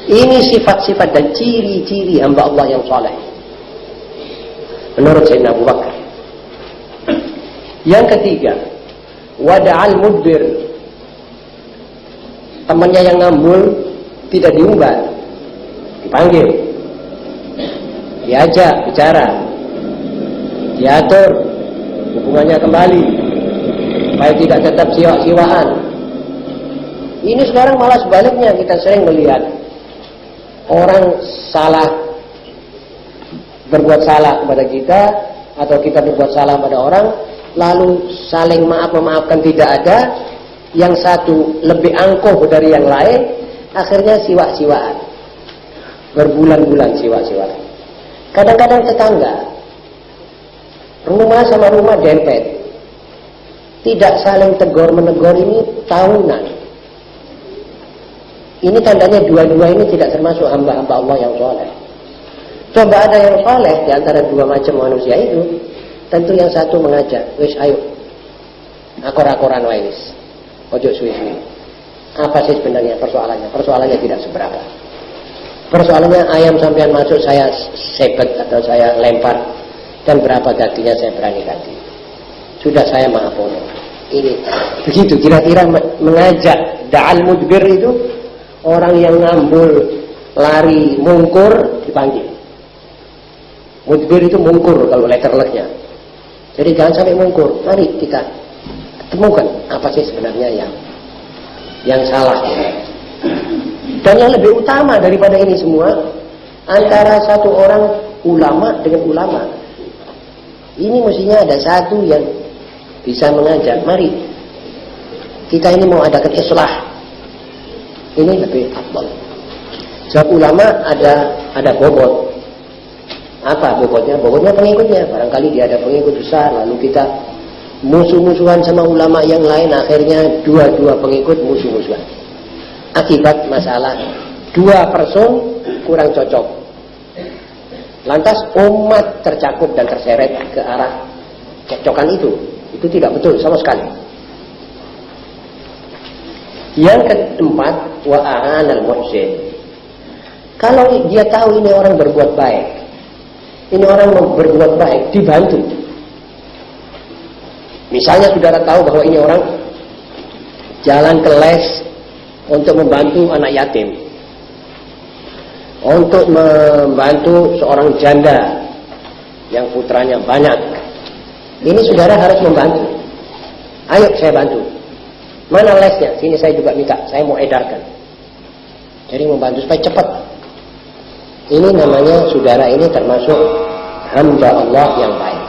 Ini sifat-sifat dan ciri-ciri hamba Allah yang saleh. Menurut Sayyidina Abu Bakar. Yang ketiga, wada'al mudbir. Temannya yang ngambul tidak diumbar, dipanggil, diajak bicara, diatur hubungannya kembali supaya tidak tetap siwa-siwaan. Ini sekarang malah sebaliknya, kita sering melihat orang salah, berbuat salah kepada kita, atau kita berbuat salah pada orang, lalu saling maaf-memaafkan tidak ada. Yang satu lebih angkuh dari yang lain, akhirnya siwa-siwaan. Berbulan-bulan siwa-siwaan. Kadang-kadang tetangga, rumah sama rumah dempet, tidak saling tegur-menegur ini tahunan. Ini tandanya dua-dua ini tidak termasuk hamba-hamba Allah yang soleh. Coba ada yang soleh di antara dua macam manusia itu, tentu yang satu mengajak, wis ayo, akor-akoran wae wis, ojo suwi-suwi. Apa sih sebenarnya persoalannya? Persoalannya tidak seberapa. Persoalannya ayam sampean masuk saya sebet atau saya lempar, dan berapa gantinya saya berani ganti. Sudah saya maafkan. Ini begitu kira-kira mengajak. Da'al mudbir itu orang yang ngambul, lari, mungkur dipanggil. Mudbir itu mungkur kalau letterleknya. Jadi jangan sampai mungkur. Mari kita temukan apa sih sebenarnya yang salah. Dan yang lebih utama daripada ini semua, antara satu orang ulama dengan ulama, ini mestinya ada satu yang bisa mengajak. Mari kita ini mau adakan islah, ini lebih afdal. Sebab ulama ada bobot. Apa bobotnya? Bobotnya pengikutnya. Barangkali dia ada pengikut besar, lalu kita musuh-musuhan sama ulama yang lain, akhirnya dua-dua pengikut musuh-musuhan. Akibat masalah dua person kurang cocok. Lantas umat tercakup dan terseret ke arah cekcokan itu. Itu tidak betul sama sekali. Yang keempat, wa'anal muhsin. Kalau dia tahu ini orang berbuat baik, ini orang berbuat baik, dibantu. Misalnya saudara tahu bahwa ini orang jalan ke les untuk membantu anak yatim, untuk membantu seorang janda yang putranya banyak. Ini saudara harus membantu. Ayo saya bantu. Mana lesnya? Sini saya juga minta, saya mau edarkan. Jadi membantu supaya cepat. Ini namanya saudara ini termasuk hamba Allah yang baik.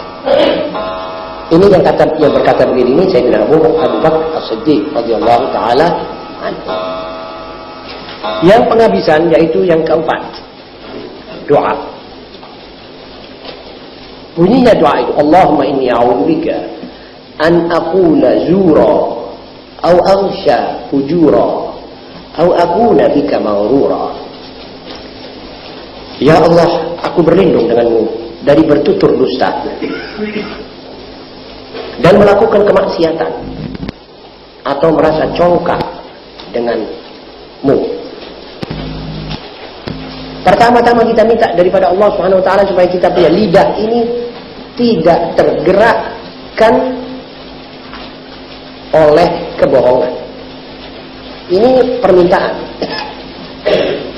Ini yang berkata begini, ini Sayyidina Abu Bakar As-Siddiq radhiyallahu taala anhu. Yang penghabisan yaitu yang keempat, doa. Bunyinya doa itu, Allahumma inni a'udzubika an aqula zura au aghsha fujura au akuna bika maghrura. Ya Allah, aku berlindung denganmu dari bertutur dusta dan melakukan kemaksiatan atau merasa congkak denganmu. Pertama-tama kita minta daripada Allah Subhanahu wa taala supaya kita punya lidah ini tidak tergerakkan oleh kebohongan. Ini permintaan.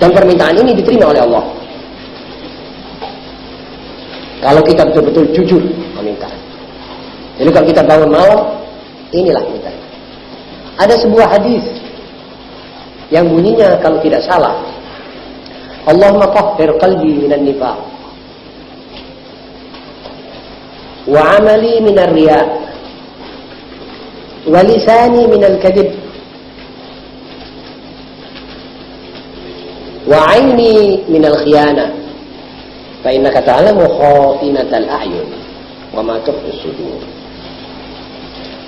Dan permintaan ini diterima oleh Allah. Kalau kita betul-betul jujur meminta. Jadi kalau kita bangun malam, inilah minta. Ada sebuah hadis yang bunyinya kalau tidak salah, Allahumma tahhir qalbi minan nifaq wa amali minar riya wa lisani minal kadhib wa aini minal khiyana fa innaka ta'lamu kha'inatal a'yun wa ma tukhfi sudur.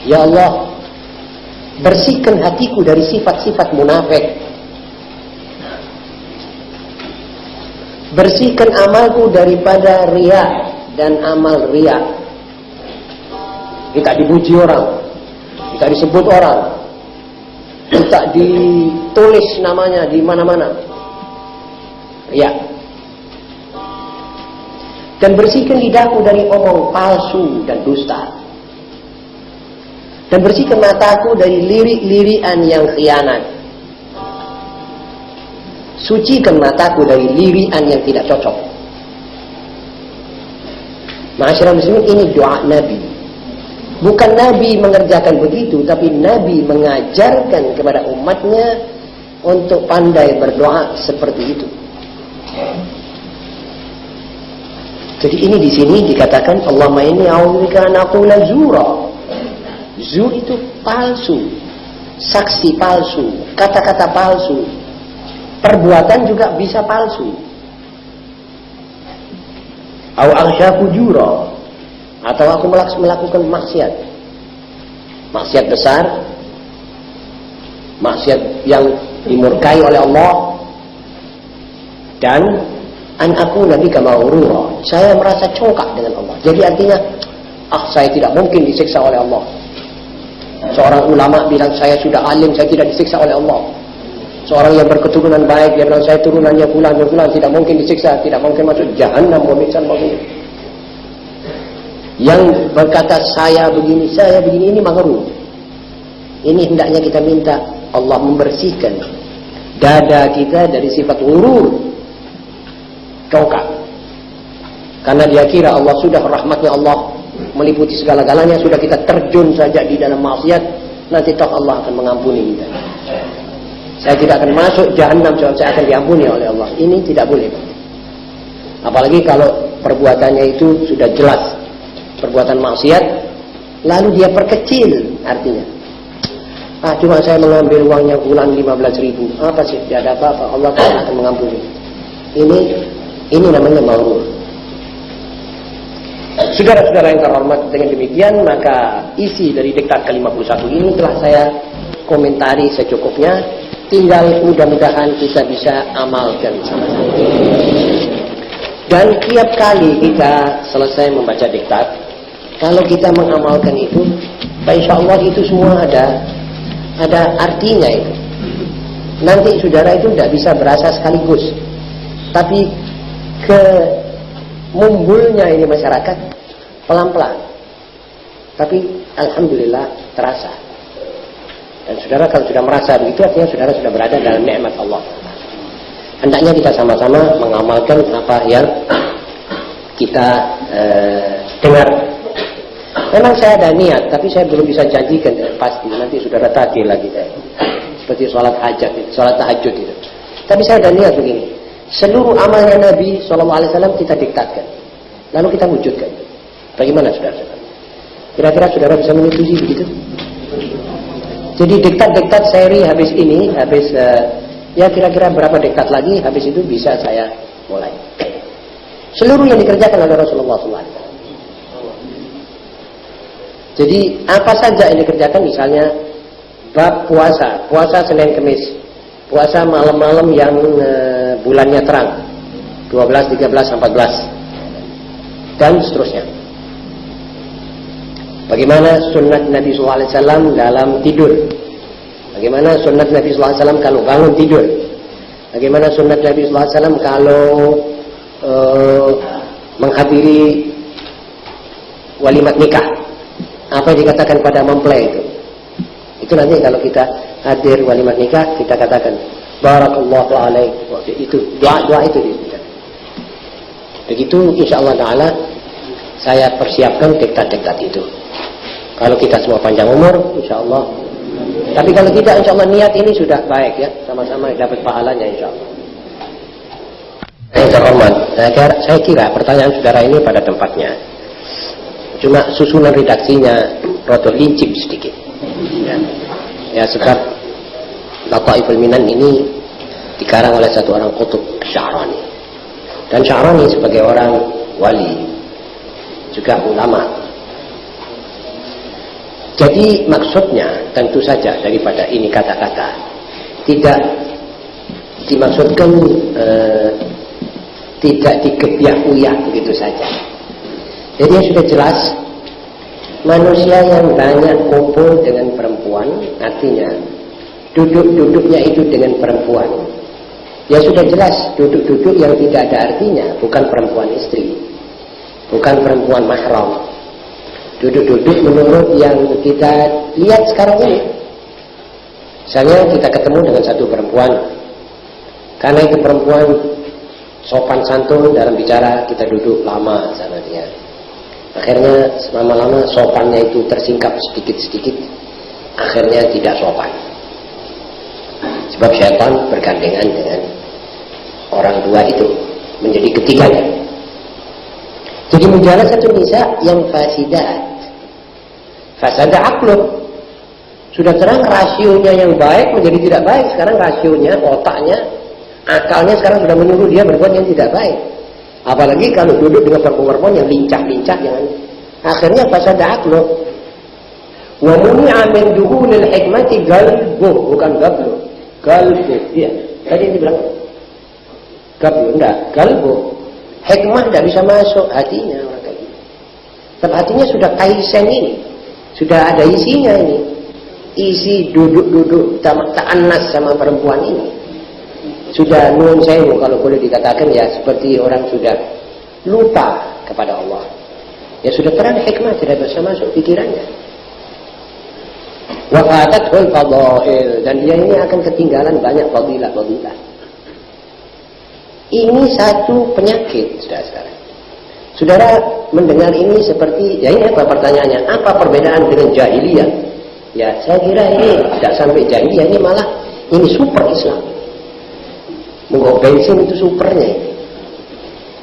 Ya Allah, bersihkan hatiku dari sifat-sifat munafik. Bersihkan amalku daripada riya dan amal riya. Kita dipuji orang, kita disebut orang, kita ditulis namanya di mana-mana. Riya. Dan bersihkan lidahku dari omong palsu dan dusta. Dan bersihkan mataku dari lirik-lirikan yang khianat. Sucikan mataku dari lirikan yang tidak cocok. Ma'asyiral muslimin, ini doa Nabi. Bukan Nabi mengerjakan begitu, tapi Nabi mengajarkan kepada umatnya untuk pandai berdoa seperti itu. Jadi ini di sini dikatakan Allahumma inni a'udzubika an aqula zura. Zur itu palsu, saksi palsu, kata-kata palsu. Perbuatan juga bisa palsu. Au aghsha fujura, atau aku melakukan maksiat. Maksiat besar, maksiat yang dimurkai oleh Allah, dan an aku nabi kamaurura, saya merasa congkak dengan Allah. Jadi artinya, saya tidak mungkin disiksa oleh Allah. Seorang ulama bilang saya sudah alim, saya tidak disiksa oleh Allah. Seorang yang berketurunan baik, dia bilang saya turunannya fulan dan fulan, tidak mungkin disiksa, tidak mungkin masuk jahannam, wa bi'sal mawid. Yang berkata saya begini, ini maghrur. Ini hendaknya kita minta Allah membersihkan dada kita dari sifat ghurur, congkak. Karena dia kira Allah sudah, rahmatnya Allah meliputi segala-galanya, sudah kita terjun saja di dalam maksiat, nanti toh Allah akan mengampuni kita. Saya tidak akan masuk jahannam sebab saya akan diampuni oleh Allah. Ini tidak boleh. Apalagi kalau perbuatannya itu sudah jelas perbuatan maksiat, lalu dia perkecil artinya. Cuma saya mengambil uangnya bulan 15.000. Apa sih? Tidak ada apa-apa. Allah akan mengampuni. Ini namanya maghfur. Saudara-saudara yang terhormat, dengan demikian maka isi dari diktat ke-51 ini telah saya komentari secukupnya. Tinggal mudah-mudahan kita bisa amalkan sama-sama. Dan tiap kali kita selesai membaca diktat, kalau kita mengamalkan itu, insya Allah itu semua ada artinya itu. Nanti saudara itu tidak bisa berasa sekaligus, tapi mumbulnya ini masyarakat pelan-pelan, tapi alhamdulillah terasa. Dan saudara kalau sudah merasa begitu, artinya saudara sudah berada dalam nikmat Allah. Hendaknya kita sama-sama mengamalkan apa yang kita dengar. Memang saya ada niat, tapi saya belum bisa janjikan pasti. Nanti saudara tagih lagi seperti sholat hajat, sholat tahajud itu. Tapi saya ada niat begini. Seluruh amalnya Nabi SAW kita diktatkan, lalu kita wujudkan. Bagaimana saudara-saudara? Kira-kira saudara bisa menyetujui begitu? Jadi diktat-diktat seri habis ini, ya kira-kira berapa diktat lagi, habis itu bisa saya mulai. Seluruh yang dikerjakan oleh Rasulullah SAW. Jadi apa saja yang dikerjakan, misalnya bab puasa Senin Kemis, puasa malam-malam yang bulannya terang, 12, 13, 14, dan seterusnya. Bagaimana sunnah Nabi SAW dalam tidur? Bagaimana sunnah Nabi SAW kalau bangun tidur? Bagaimana sunnah Nabi SAW kalau menghadiri walimat nikah? Apa yang dikatakan pada mempelai itu? Itu nanti kalau kita hadir walimat nikah, kita katakan barakallahu alaik. Itu doa itu disebutkan. Begitu insyaallah taala saya persiapkan diktat-diktat itu. Kalau kita semua panjang umur, insyaallah. Tapi kalau tidak, insyaallah niat ini sudah baik ya, sama-sama dapat pahalanya insyaallah. Yang terhormat, saya kira pertanyaan saudara ini pada tempatnya. Cuma susunan redaksinya rada lincip sedikit. Ya sebab Lataiful Minan ini dikarang oleh satu orang kutub, Sya'rani. Dan Sya'rani sebagai orang wali, juga ulama. Jadi maksudnya tentu saja daripada ini kata-kata tidak dimaksudkan tidak digebiak-uyah begitu saja. Jadi sudah jelas manusia yang banyak kumpul dengan perempuan, artinya duduk-duduknya itu dengan perempuan. Ya sudah jelas duduk-duduk yang tidak ada artinya, bukan perempuan istri, bukan perempuan mahram. Duduk-duduk menurut yang kita lihat sekarang ini. Misalnya kita ketemu dengan satu perempuan, karena itu perempuan sopan santun dalam bicara, kita duduk lama sama dia. Akhirnya lama-lama sopannya itu tersingkap sedikit-sedikit, akhirnya tidak sopan. Sebab syaitan bergandengan dengan orang dua itu menjadi ketiganya. Jadi menjalan satu nisa yang fasada aqluh. Sudah terang rasionya yang baik menjadi tidak baik. Sekarang rasionya, otaknya, akalnya sekarang sudah menyuruh dia berbuat yang tidak baik. Apalagi kalau duduk dengan perempuan yang lincah-lincah, jangan. Akhirnya fasada aqluh. Wa muni'a min duhulil hikmati galbuh, bukan gabluh. Kalbu, iya. Tadi dia bilang kalbu, enggak. Kalbu, hikmah tidak bisa masuk hatinya orang kayak gitu. Tapi hatinya sudah kaisen ini, sudah ada isinya ini. Isi duduk-duduk ta'annas sama perempuan ini. Sudah nuwun sewu kalau boleh dikatakan ya seperti orang sudah lupa kepada Allah. Ya sudah terang hikmah tidak bisa masuk pikirannya. Wa fatatul fadail, dan dia ini akan ketinggalan banyak fadilah-fadilah. Ini satu penyakit, saudara. Saudara mendengar ini seperti, ya ini apa pertanyaannya? Apa perbedaan dengan jahiliyah? Ya saya kira ini tidak sampai jahiliyah, ini malah ini super Islam. Menggok bensin itu supernya ini.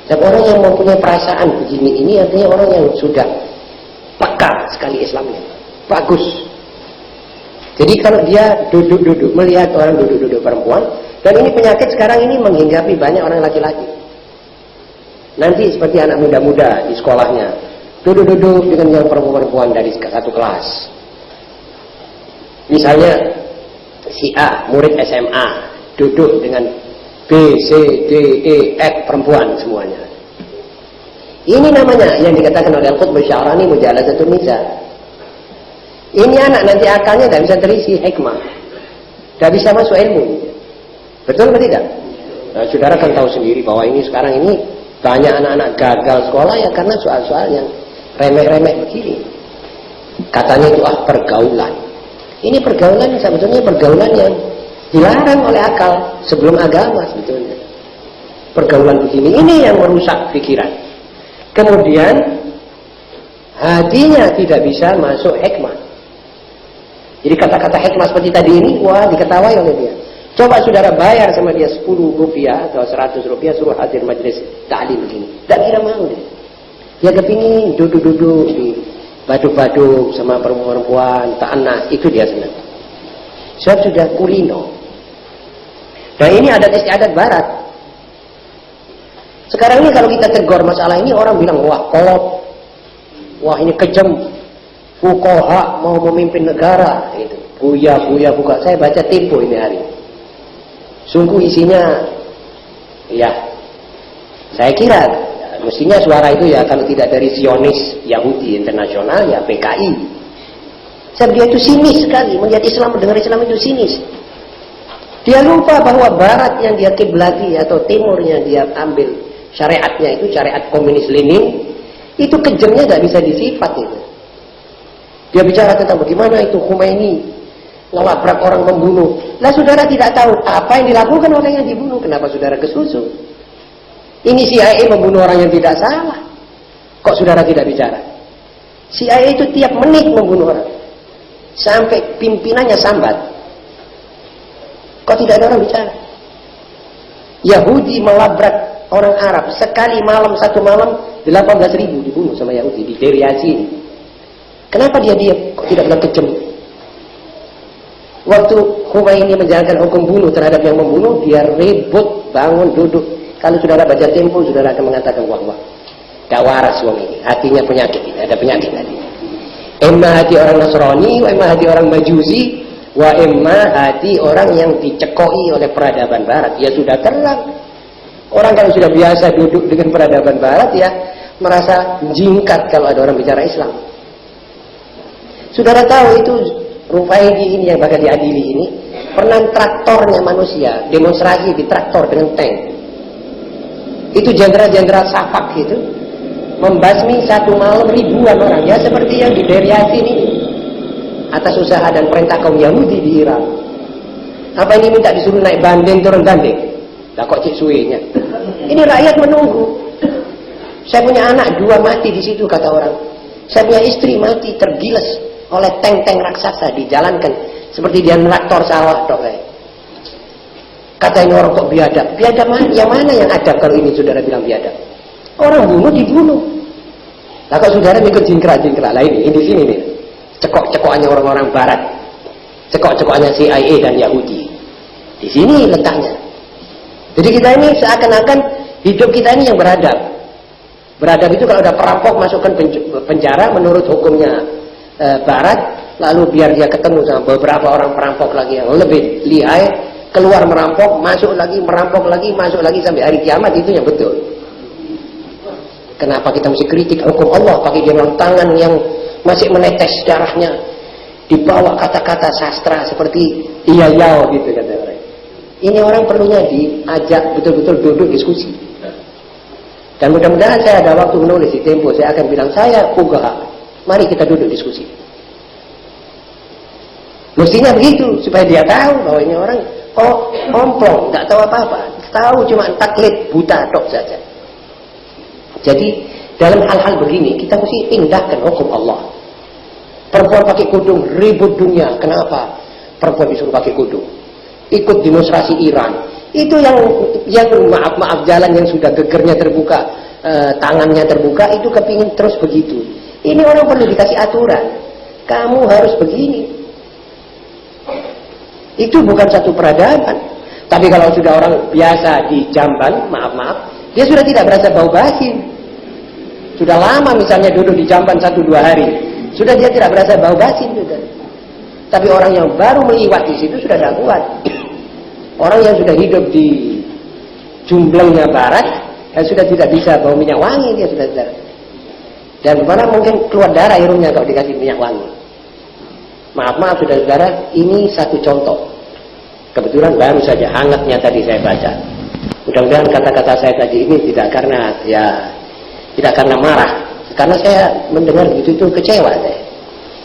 Dan orang yang mempunyai perasaan begini ini artinya orang yang sudah peka sekali Islamnya. Bagus. Jadi kalau dia duduk-duduk, melihat orang duduk-duduk perempuan, dan ini penyakit sekarang ini menghinggapi banyak orang laki-laki. Nanti seperti anak muda-muda di sekolahnya, duduk-duduk dengan yang perempuan-perempuan dari satu kelas. Misalnya, si A, murid SMA, duduk dengan B, C, D, E, F, perempuan semuanya. Ini namanya yang dikatakan oleh Al-Qutb Sya'rani Mujaladzatun Nisa. Ini anak nanti akalnya tidak bisa terisi hikmah, tidak bisa masuk ilmu. Betul atau tidak? Nah, saudara kan tahu sendiri bahwa ini sekarang ini banyak anak-anak gagal sekolah ya karena soal-soal yang remeh-remeh begini. Katanya itu pergaulan. Ini pergaulan sebetulnya pergaulan yang dilarang oleh akal sebelum agama sebetulnya. Pergaulan begini ini yang merusak pikiran. Kemudian hatinya tidak bisa masuk hikmah. Jadi kata-kata hikmah seperti tadi ini, wah diketawai oleh dia. Coba saudara bayar sama dia 10 rupiah atau 100 rupiah suruh hadir majelis ta'lim begini. Tak kira mau dia. Dia kepingin duduk-duduk di baduk-baduk sama perempuan, ta'annas, itu dia senang. Sebab sudah kulino. Dan ini adat istiadat barat. Sekarang ini kalau kita tegur masalah ini, orang bilang, wah kolot, wah ini kejam, fuqaha mau memimpin negara, itu buya buka. Saya baca Tempo ini hari. Sungguh isinya, ya, saya kira mestinya suara itu ya kalau tidak dari Zionis Yahudi Internasional ya PKI. Sebab dia itu sinis sekali melihat Islam, mendengar Islam itu sinis. Dia lupa bahwa Barat yang dia kiblati atau Timur yang dia ambil syariatnya itu syariat komunis Lenin, itu kejamnya tidak bisa disifat itu. Dia bicara tentang bagaimana itu Khomeini ngelabrak orang membunuh. Lah saudara tidak tahu apa yang dilakukan oleh yang dibunuh. Kenapa saudara kesusu? Ini CIA membunuh orang yang tidak salah. Kok saudara tidak bicara? CIA itu tiap menit membunuh orang. Sampai pimpinannya sambat. Kok tidak ada orang bicara? Yahudi melabrak orang Arab. Sekali malam, satu malam 18.000 dibunuh sama Yahudi di Deir Yassin. Kenapa dia diam? Kok tidak bilang kejam? Waktu Khomeini menjalankan hukum bunuh terhadap yang membunuh, dia ribut, bangun, duduk. Kalau saudara baca Tempo, saudara akan mengatakan, wah, tidak waras wong ini. Hatinya penyakit, ada penyakit hatinya. Emma hati orang Nasrani, wa emma hati orang Majusi, wa emma hati orang yang dicekoi oleh peradaban Barat. Ya sudah terang. Orang kalau sudah biasa duduk dengan peradaban Barat, ya merasa jingkat kalau ada orang bicara Islam. Saudara tahu itu Rufaidi ini yang bakal diadili ini pernah traktornya manusia demonstrasi di traktor dengan tank. Itu jenderal-jenderal Safak itu membasmi satu malam ribuan orang, ya seperti yang di Deir Yassin ini atas usaha dan perintah kaum Yahudi di Irak. Apa ini minta disuruh naik banding turun banding? Lah kok cik suenya? Ini rakyat menunggu. Saya punya anak 2 mati di situ kata orang. Saya punya istri mati tergilas oleh tank-tank raksasa dijalankan seperti dia traktor sawah dok. Kata ini orang kok biadab. Biadab yang mana yang adab kalau ini saudara bilang biadab? Orang bunuh dibunuh. Lah kok saudara ikut jingkrak-jingkrak lah ini di sini nih. Cekok-cekokannya orang-orang Barat. Cekok-cekokannya CIA dan Yahudi. Di sini letaknya. Jadi kita ini seakan-akan hidup kita ini yang beradab. Beradab itu kalau ada perampok masukkan penjara menurut hukumnya Barat, lalu biar dia ketemu sama beberapa orang perampok lagi yang lebih lihai, keluar merampok, masuk lagi, merampok lagi, masuk lagi sampai hari kiamat, itu yang betul. Kenapa kita mesti kritik hukum Allah pakai jam tangan yang masih menetes darahnya, dibawa kata-kata sastra seperti iya yao gitu kata orang. Ini orang perlunya diajak betul-betul duduk diskusi. Dan mudah-mudahan saya ada waktu menulis di Tempo, saya akan bilang, saya fuqaha, mari kita duduk diskusi. Mestinya begitu, supaya dia tahu bahwa ini orang omplong, tidak tahu apa-apa, tahu cuma taklid buta tok saja. Jadi dalam hal-hal begini kita mesti indahkan hukum Allah. Perempuan pakai kudung ribut dunia, kenapa perempuan disuruh pakai kudung? Ikut demonstrasi Iran, itu yang maaf jalan yang sudah gegernya terbuka, tangannya terbuka, itu kepingin terus begitu. Ini orang perlu dikasih aturan, kamu harus begini. Itu bukan satu peradaban. Tapi kalau sudah orang biasa di jamban, maaf, dia sudah tidak berasa bau basi. Sudah lama misalnya duduk di jamban 1-2 hari, sudah dia tidak berasa bau basi sudah. Tapi orang yang baru meliwat di situ sudah tidak kuat. Orang yang sudah hidup di jumblangnya barat, sudah tidak bisa bau minyak wangi, dia sudah tidak. Dan mana mungkin keluar darah hidungnya kalau dikasih minyak wangi. Maaf saudara-saudara, ini satu contoh. Kebetulan baru saja hangatnya tadi saya baca. Mudah-mudahan kata-kata saya tadi ini tidak karena marah, karena saya mendengar itu kecewa saya.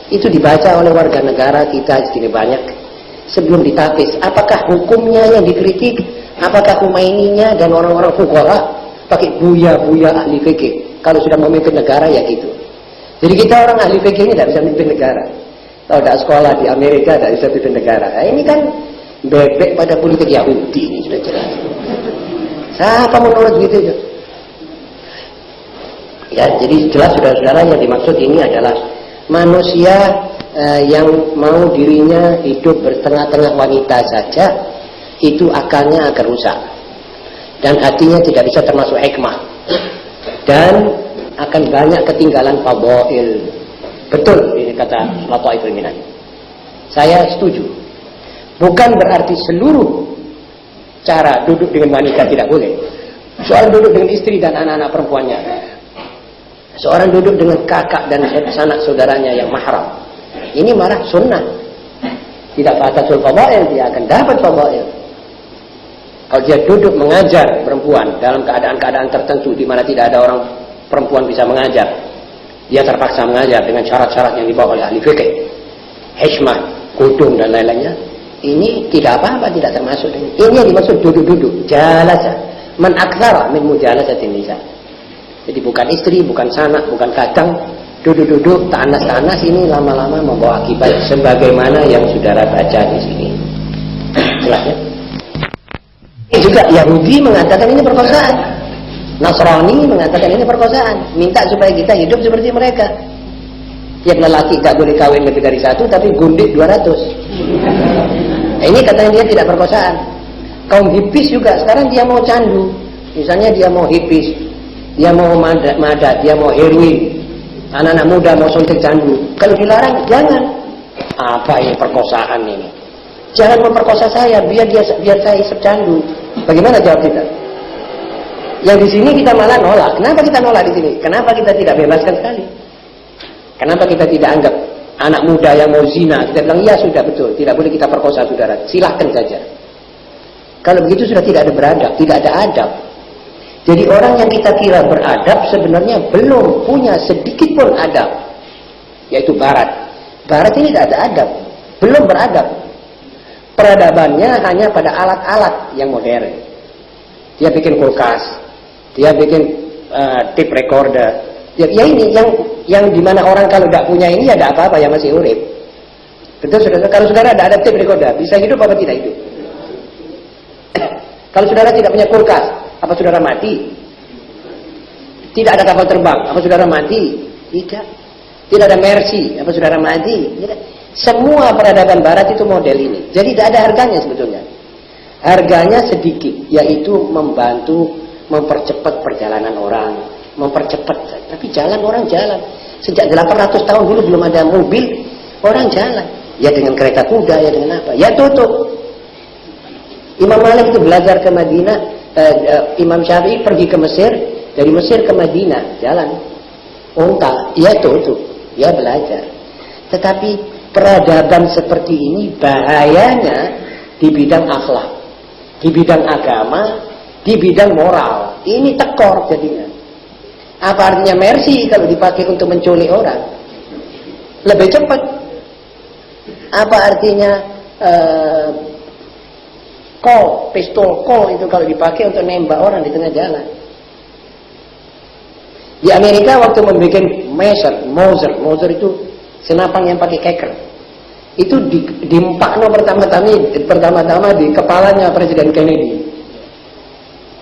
Itu dibaca oleh warga negara kita segini banyak sebelum ditapis. Apakah hukumnya yang dikritik? Apakah Humaininya dan orang-orang fuqaha pakai buya ahli fikih? Kalau sudah memimpin negara ya gitu. Jadi kita orang ahli fikih ini tidak bisa memimpin negara. Kalau tidak sekolah di Amerika tidak bisa memimpin negara. Nah, ini kan bebek pada politik Yahudi, ini sudah jelas. Siapa menurut gitu? Ya, jadi jelas saudara-saudara, yang dimaksud ini adalah manusia yang mau dirinya hidup bertengah-tengah wanita saja, itu akalnya akan rusak dan hatinya tidak bisa termasuk hikmah dan akan banyak ketinggalan fadhail. Betul ini kata Lataiful Minan. Saya setuju. Bukan berarti seluruh cara duduk dengan wanita tidak boleh. Soal duduk dengan istri dan anak-anak perempuannya, seorang duduk dengan kakak dan sanak saudaranya yang mahram, ini malah sunnah. Tidak fatatul fadhail, dia akan dapat fadhail. Kalau dia duduk mengajar perempuan dalam keadaan-keadaan tertentu di mana tidak ada orang perempuan bisa mengajar, dia terpaksa mengajar dengan syarat-syarat yang dibawa oleh ahli fikih, hikmah, kudung dan lain-lainnya. Ini tidak apa-apa, tidak termasuk. Ini yang dimaksud duduk-duduk, jalasa, man aktsara min mujalasatin nisa. Jadi bukan istri, bukan sanak, bukan kadang, duduk-duduk, tanas-tanas, ini lama-lama membawa akibat sebagaimana yang saudara baca di sini. Jelas ya? Ini juga Yahudi mengatakan ini perkosaan. Nasrani mengatakan ini perkosaan. Minta supaya kita hidup seperti mereka. Yang lelaki gak boleh kawin lebih dari 1, tapi gundik 200. Ini katanya dia tidak perkosaan. Kaum hipis juga sekarang dia mau candu. Misalnya dia mau hipis, dia mau madat, dia mau heroin. Anak-anak muda mau suntik candu. Kalau dilarang, jangan. Apa ini perkosaan ini? Jangan memperkosa saya, biar saya isep candu. Bagaimana jawab kita? Yang di sini kita malah nolak. Kenapa kita nolak di sini? Kenapa kita tidak bebaskan sekali? Kenapa kita tidak anggap anak muda yang mau zina, kita bilang iya sudah betul, tidak boleh kita perkosa saudara, silahkan saja. Kalau begitu sudah tidak ada beradab, tidak ada adab. Jadi orang yang kita kira beradab sebenarnya belum punya sedikit pun adab, yaitu Barat. Barat ini tidak ada adab, belum beradab. Peradabannya hanya pada alat-alat yang modern. Dia bikin kulkas, dia bikin tape recorder. Ya ini yang dimana orang kalau tidak punya ini ya tidak apa-apa, yang masih urip. Betul saudara? Kalau saudara tidak ada tape recorder, bisa hidup apa tidak hidup? Kalau saudara tidak punya kulkas, apa saudara mati? Tidak ada kapal terbang, apa saudara mati? Tidak. Tidak ada Mercy, apa saudara mati? Tidak. Semua peradaban Barat itu model ini. Jadi tidak ada harganya sebetulnya. Harganya sedikit, yaitu membantu mempercepat perjalanan orang. Mempercepat, tapi jalan orang jalan. Sejak 800 tahun dulu belum ada mobil, orang jalan. Ya dengan kereta kuda, ya dengan apa? Ya tutup. Imam Malik itu belajar ke Madinah, Imam Syafi'i pergi ke Mesir, dari Mesir ke Madinah, jalan unta, ia tutup, ia belajar. Tetapi peradaban seperti ini bahayanya di bidang akhlak, di bidang agama, di bidang moral. Ini tekor jadinya. Apa artinya mercy kalau dipakai untuk menculik orang? Lebih cepat. Apa artinya pistol Colt itu kalau dipakai untuk nembak orang di tengah jalan? Di Amerika waktu membuat Mauser itu senapan yang pakai keker. Itu diempakno pertama-tama di kepalanya Presiden Kennedy.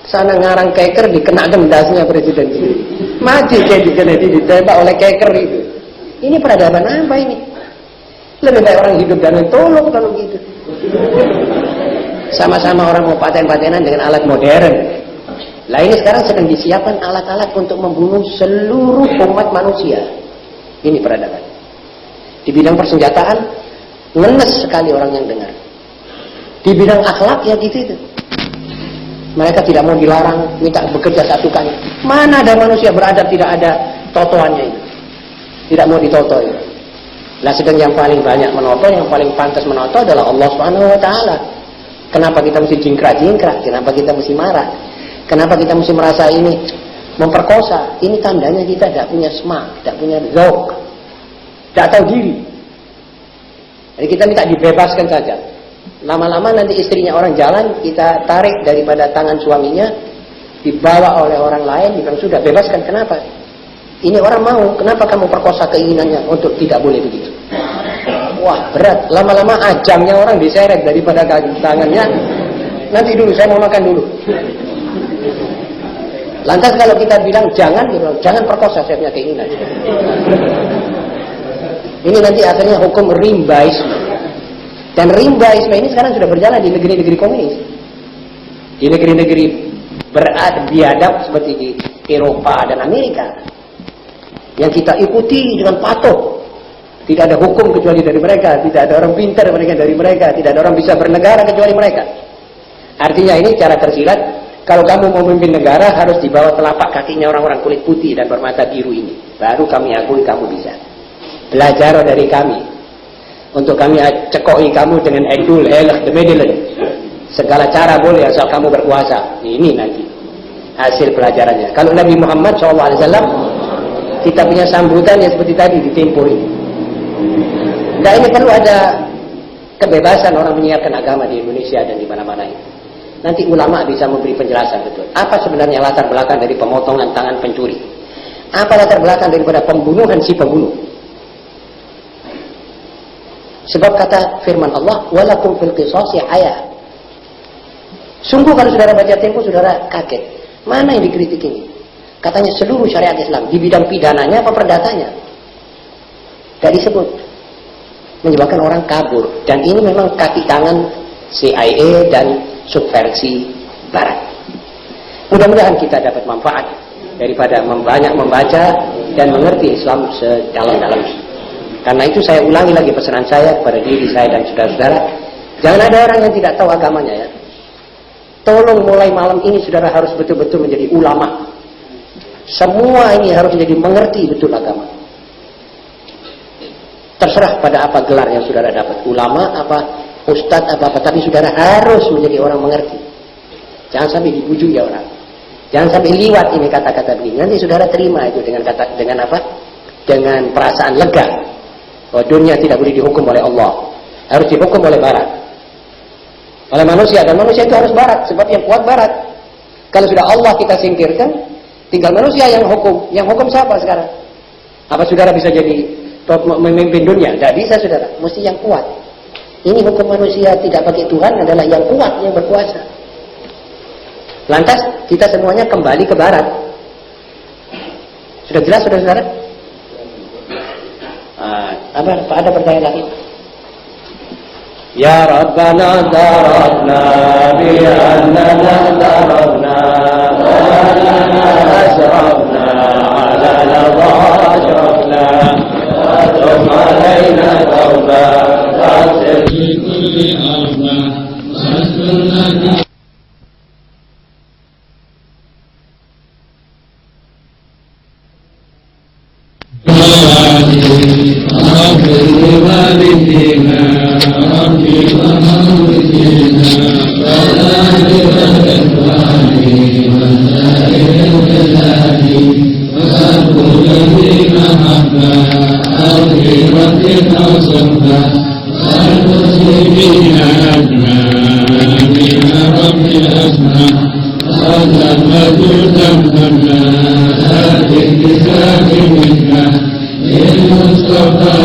Sana ngarang keker dikena gendasnya Presiden Kennedy. Mati Kennedy ditembak oleh keker itu. Ini peradaban apa ini? Lebih baik orang hidup dan tolong kalau gitu. Sama-sama orang mau paten-patenan dengan alat modern. Lah ini sekarang sedang disiapkan alat-alat untuk membunuh seluruh umat manusia. Ini peradaban. Di bidang persenjataan, ngenes sekali orang yang dengar. Di bidang akhlak ya gitu itu. Mereka tidak mau dilarang, minta bekerja satukan. Mana ada manusia beradab tidak ada totoannya itu. Tidak mau ditoto itu. Lah sedang yang paling banyak menoto, yang paling pantas menoto adalah Allah Subhanahu wa taala. Kenapa kita mesti jingkrak-jingkrak? Kenapa kita mesti marah? Kenapa kita mesti merasa ini memperkosa? Ini tandanya kita tidak punya smak, tidak punya zauk, tidak tahu diri. Jadi kita minta dibebaskan saja. Lama-lama nanti istrinya orang jalan, kita tarik daripada tangan suaminya, dibawa oleh orang lain, bilang sudah bebaskan. Kenapa? Ini orang mau, kenapa kamu perkosa keinginannya untuk tidak boleh begitu? Wah berat, lama-lama ajangnya orang diseret daripada tangannya. Nanti dulu, saya mau makan dulu. Lantas kalau kita bilang jangan perkosa, saya punya keinginan. Ini nanti akhirnya hukum rimbaisme. Dan rimbaisme ini sekarang sudah berjalan di negeri-negeri komunis. Di negeri-negeri biadab seperti di Eropa dan Amerika. Yang kita ikuti dengan patuh. Tidak ada hukum kecuali dari mereka. Tidak ada orang pintar dari mereka. Tidak ada orang bisa bernegara kecuali mereka. Artinya ini cara tersirat. Kalau kamu mau memimpin negara harus di bawah telapak kakinya orang-orang kulit putih dan bermata biru ini. Baru kami akui kamu bisa. Belajar dari kami. Untuk kami cekoi kamu dengan edul, elak, demedelen. Segala cara boleh asal kamu berkuasa. Ini nanti hasil pelajarannya. Kalau Nabi Muhammad SAW, kita punya sambutan yang seperti tadi di Tempo ini. Nah ini perlu ada kebebasan orang menyiarkan agama di Indonesia dan di mana-mana ini. Nanti ulama bisa memberi penjelasan betul. Apa sebenarnya latar belakang dari pemotongan tangan pencuri? Apa latar belakang daripada pembunuhan si pembunuh? Sebab kata firman Allah, walakum fil qisasi hayah. Sungguh kalau saudara baca Tempo, saudara kaget. Mana yang dikritik ini? Katanya seluruh syariat Islam di bidang pidananya apa perdatanya? Tidak disebut. Menyebabkan orang kabur. Dan ini memang kaki tangan CIA dan subversi Barat. Mudah-mudahan kita dapat manfaat daripada banyak membaca dan mengerti Islam sedalam-dalamnya. Karena itu saya ulangi lagi pesanan saya kepada diri saya dan saudara-saudara. Jangan ada orang yang tidak tahu agamanya ya. Tolong mulai malam ini saudara harus betul-betul menjadi ulama. Semua ini harus menjadi mengerti betul agama. Terserah pada apa gelar yang saudara dapat. Ulama, apa ustadz, apa-apa. Tapi saudara harus menjadi orang mengerti. Jangan sampai dibujuk ya orang. Jangan sampai liwat ini kata-kata begini. Nanti saudara terima itu dengan apa? Dengan perasaan lega. Bahwa dunia tidak boleh dihukum oleh Allah. Harus dihukum oleh Barat. Oleh manusia. Dan manusia itu harus Barat. Sebab yang kuat Barat. Kalau sudah Allah kita singkirkan, tinggal manusia yang hukum. Yang hukum siapa sekarang? Apa saudara bisa jadi memimpin dunia? Tidak bisa saudara. Mesti yang kuat. Ini hukum manusia tidak pakai Tuhan adalah yang kuat, yang berkuasa. Lantas kita semuanya kembali ke Barat. Sudah jelas saudara-saudara? Ada pertanyaan lagi? Ya Rabbana darabna bi'annana darabna wa lana asrafna ala ladha asrafna wa tum alayna tawbah fasir bi kulli arba wa أسمع علمت تمنى هذه بذات منا للمصطفى